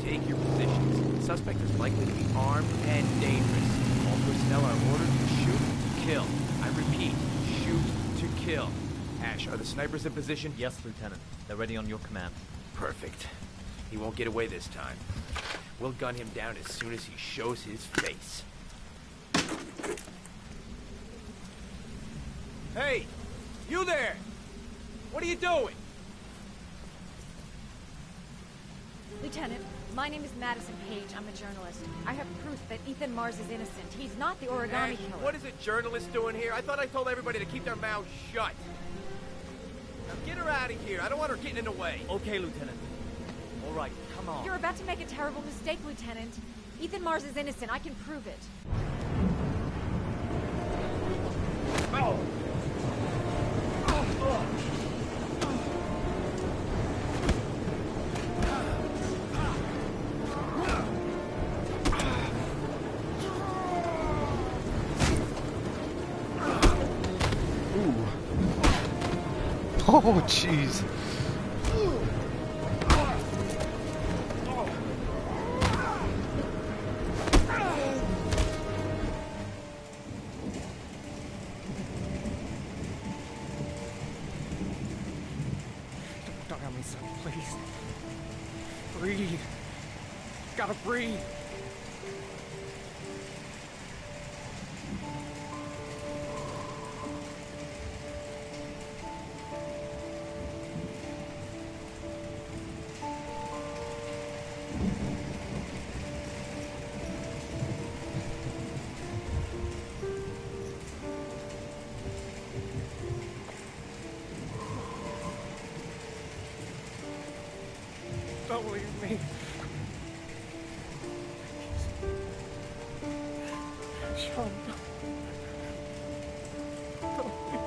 Take your positions. The suspect is likely to be armed and dangerous. All personnel are ordered to shoot to kill. I repeat, shoot to kill. Ash, are the snipers in position? Yes, Lieutenant. They're ready on your command. Perfect. He won't get away this time. We'll gun him down as soon as he shows his face. Hey! You there! What are you doing? Lieutenant, my name is Madison Page. I'm a journalist. I have proof that Ethan Mars is innocent. He's not the origami Ash, killer. what is a journalist doing here? I thought I told everybody to keep their mouths shut. Now get her out of here. I don't want her getting in the way. Okay, Lieutenant. All right, come on. You're about to make a terrible mistake, Lieutenant. Ethan Mars is innocent. I can prove it. Oh. Oh, jeez. Don't help me, son, please. Breathe. Gotta breathe. Don't leave me. Sean, don't leave me.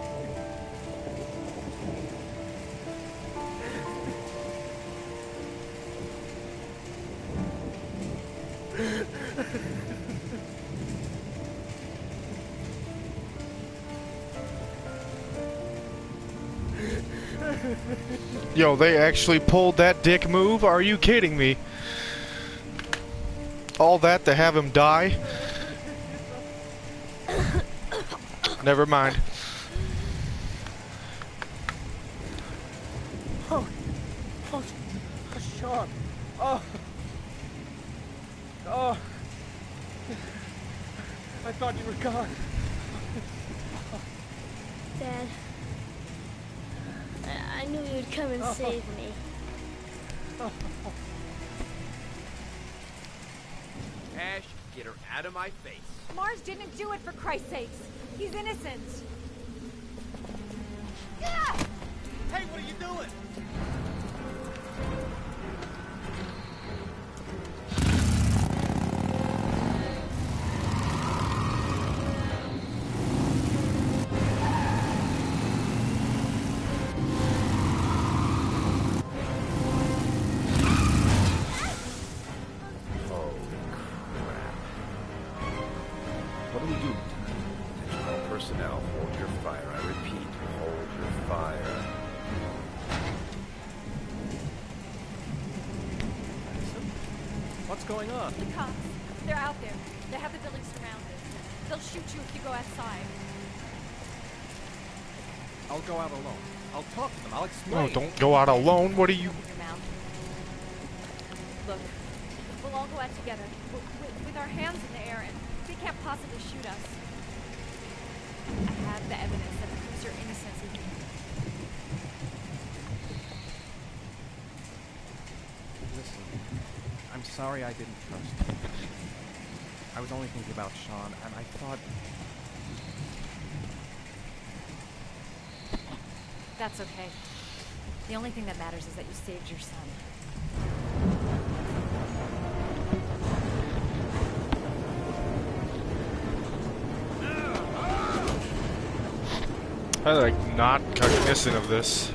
Yo, they actually pulled that dick move? Are you kidding me? All that to have him die? Never mind. Oh, Sean. Oh. Oh. I thought you were gone. Dad. I knew you'd come and save me. Ash, get her out of my face. Mars didn't do it, for Christ's sakes. He's innocent. Hey, what are you doing? What do we do? Attention all personnel, hold your fire. I repeat, hold your fire. What's going on? The cops. They're out there. They have the building surrounded. They'll shoot you if you go outside. I'll go out alone. I'll talk to them. I'll Oh, explain. don't go out alone. What are you... Look, we'll all go out together, with our hands in the air, and they can't possibly shoot us. I have the evidence that proves your innocence. Listen, I'm sorry I didn't trust you. I was only thinking about Sean, and I thought... That's okay. The only thing that matters is that you saved your son. I like not cognizant of this.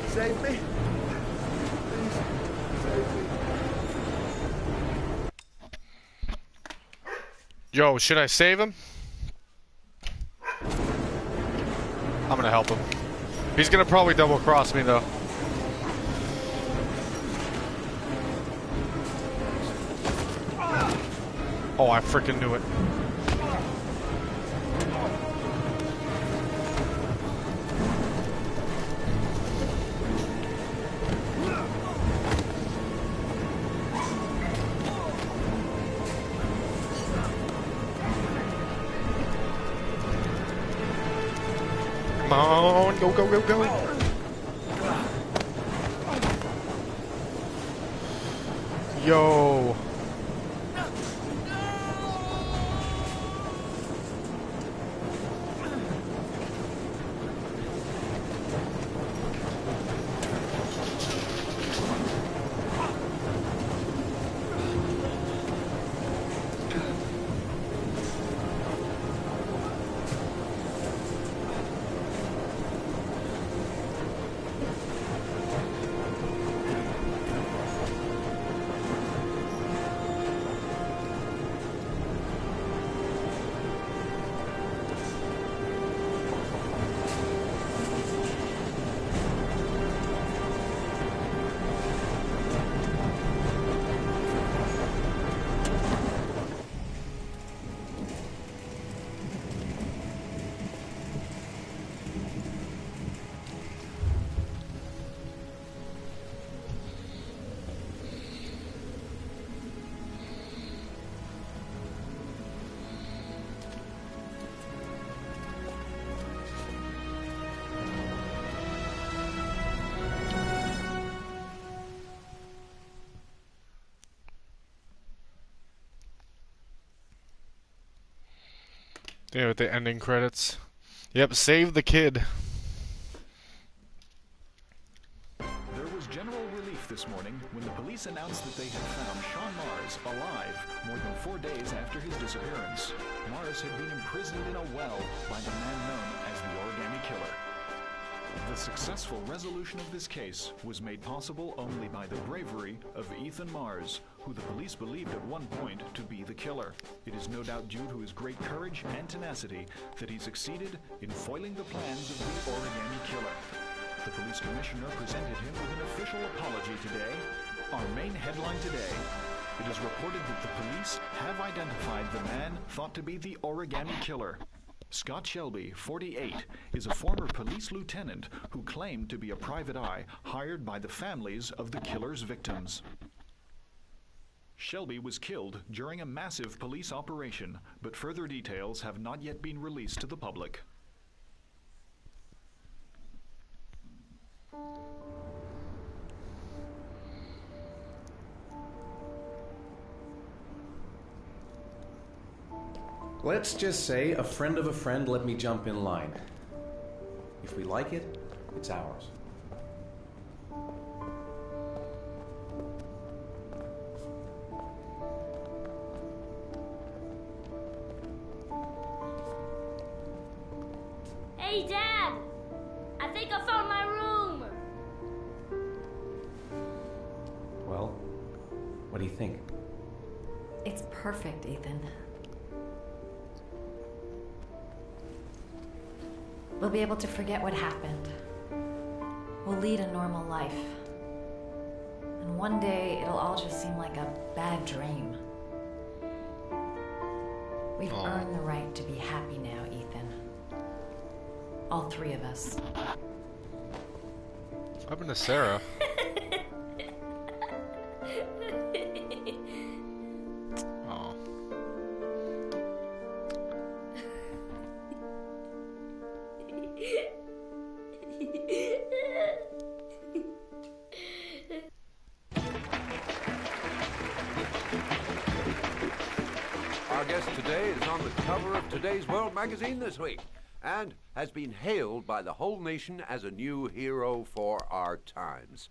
Save me. Please, save me. Yo, should I save him? I'm gonna help him. He's gonna probably double cross me though. Oh, I freaking knew it. Come on, go, go, go, go. Yo. Yeah, with the ending credits. Yep, save the kid. There was general relief this morning when the police announced that they had found Sean Mars alive more than 4 days after his disappearance. Mars had been imprisoned in a well by the man known as the Origami Killer. The successful resolution of this case was made possible only by the bravery of Ethan Mars, who the police believed at one point to be the killer. It is no doubt due to his great courage and tenacity that he succeeded in foiling the plans of the Origami Killer. The police commissioner presented him with an official apology today. Our main headline today: it is reported that the police have identified the man thought to be the Origami Killer. Scott Shelby, 48, is a former police lieutenant who claimed to be a private eye hired by the families of the killer's victims. Shelby was killed during a massive police operation, but further details have not yet been released to the public. Let's just say a friend of a friend let me jump in line. If we like it, it's ours. Hey, Dad! I think I found my room! Well, what do you think? It's perfect, Ethan. We'll be able to forget what happened. We'll lead a normal life. And one day, it'll all just seem like a bad dream. We've earned the right to be happy now, Ethan. All three of us. What happened to Sarah? Our guest today is on the cover of today's World magazine this week and has been hailed by the whole nation as a new hero for our times.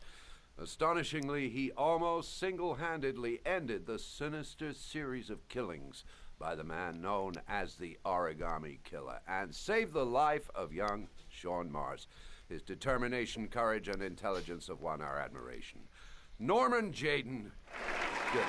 Astonishingly, he almost single-handedly ended the sinister series of killings by the man known as the Origami Killer and saved the life of young Sean Mars. His determination, courage, and intelligence have won our admiration. Norman Jayden. Good.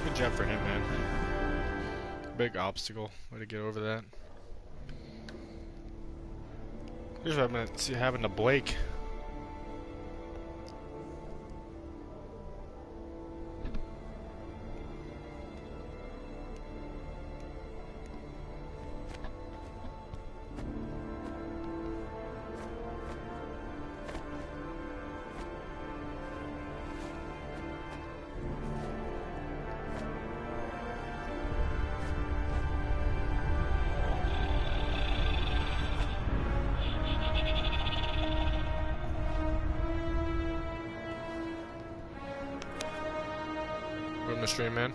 Good job for him, man. Big obstacle. Way to get over that. Here's what happened to Blake. The stream, man.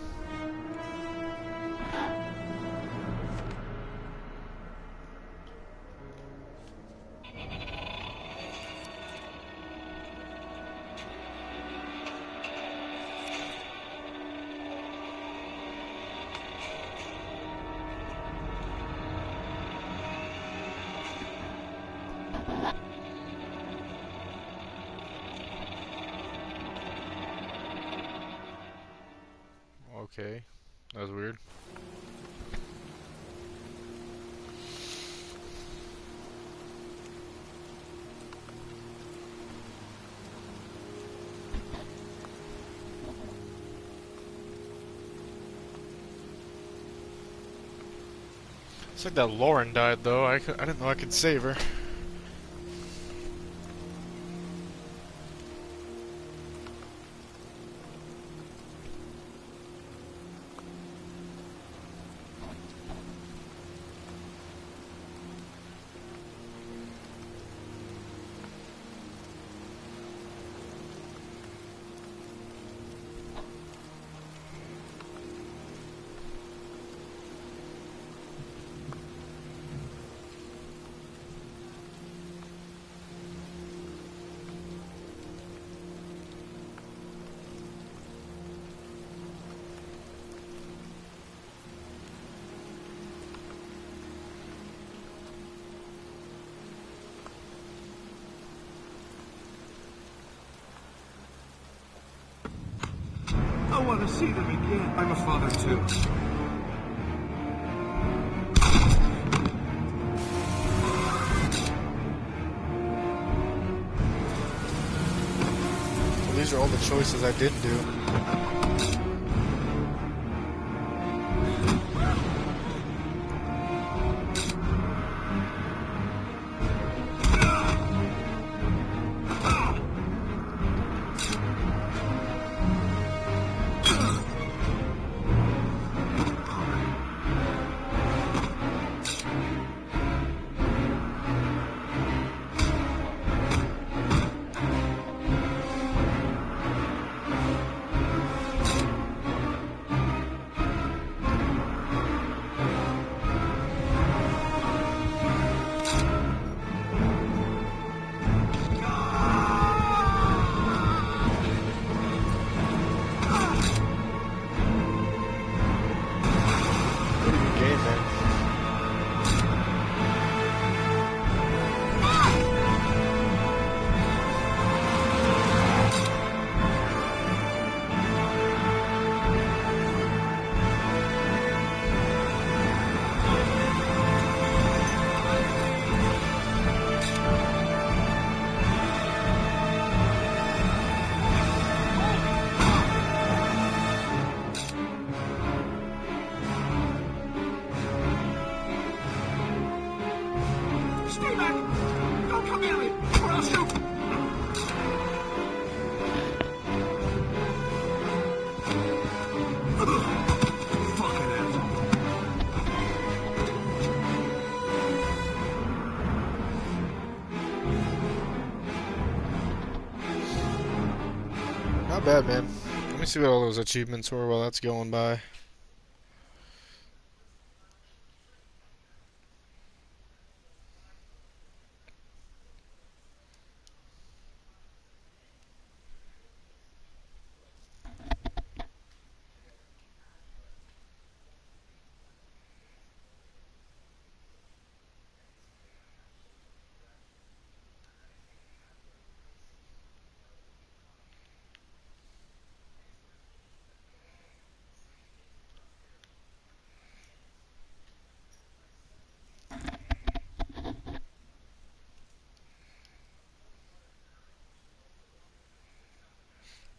Okay, that was weird. Looks like that Lauren died, though. I didn't know I could save her. I want to see them again. I'm a father, too. Well, these are all the choices I didn't do. Not bad, man. Let me see what all those achievements were while that's going by.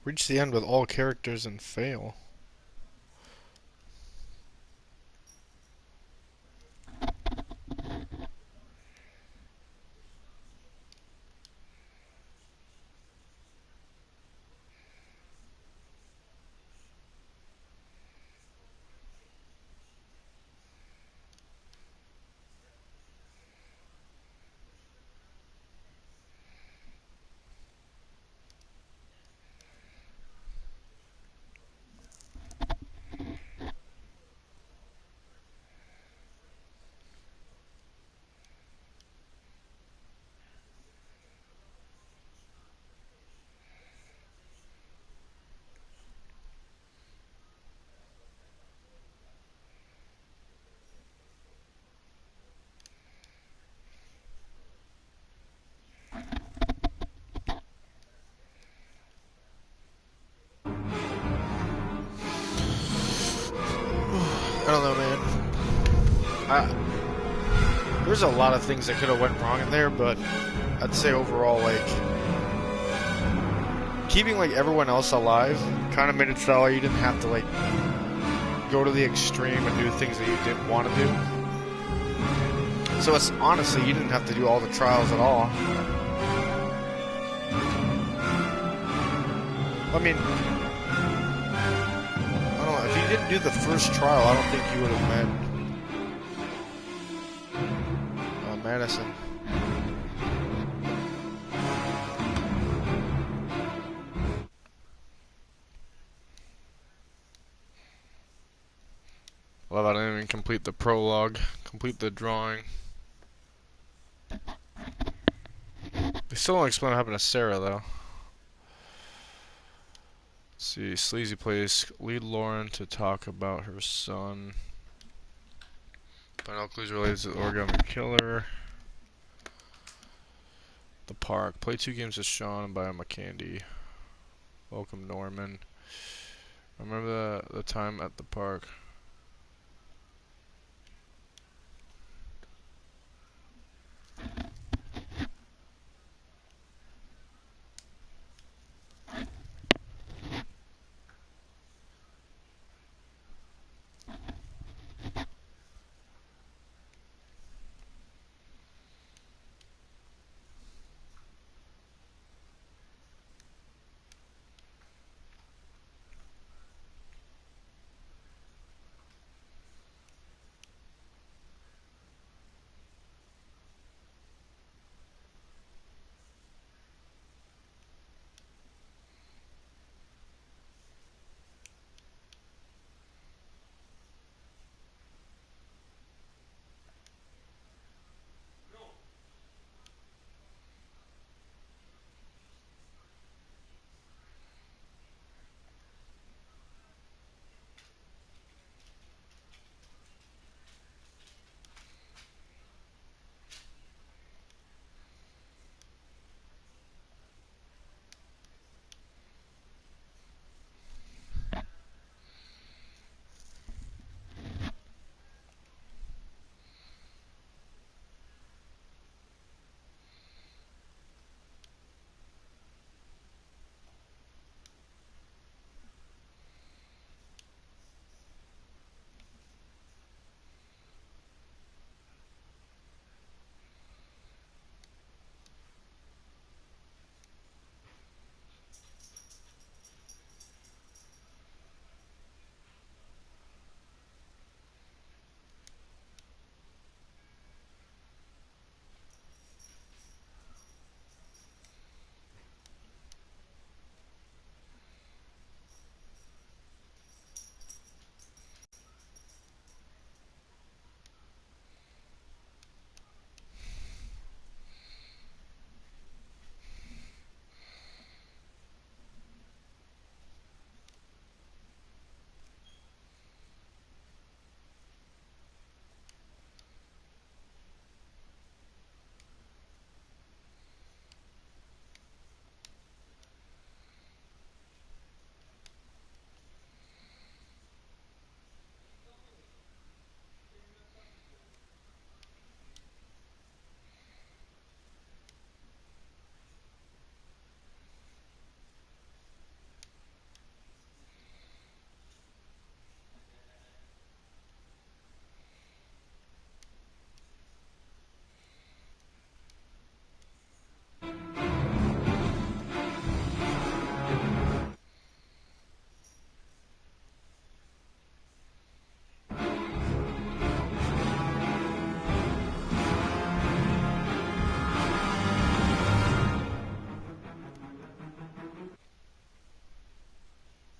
Reach the end with all characters and fail. I don't know, man. There's a lot of things that could have went wrong in there, but I'd say overall, like, keeping like everyone else alive kind of made it so you didn't have to like go to the extreme and do things that you didn't want to do. So it's honestly, you didn't have to do all the trials at all. I mean, I don't know, if you didn't do the first trial, I don't think you would have met Madison. Love I didn't even complete the prologue, complete the drawing. They still don't explain what happened to Sarah, though. Let's see, Sleazy Place, lead Lauren to talk about her son. Find all clues related to the origami killer. The park, play 2 games with Sean and buy him a candy. Welcome Norman. Remember the time at the park.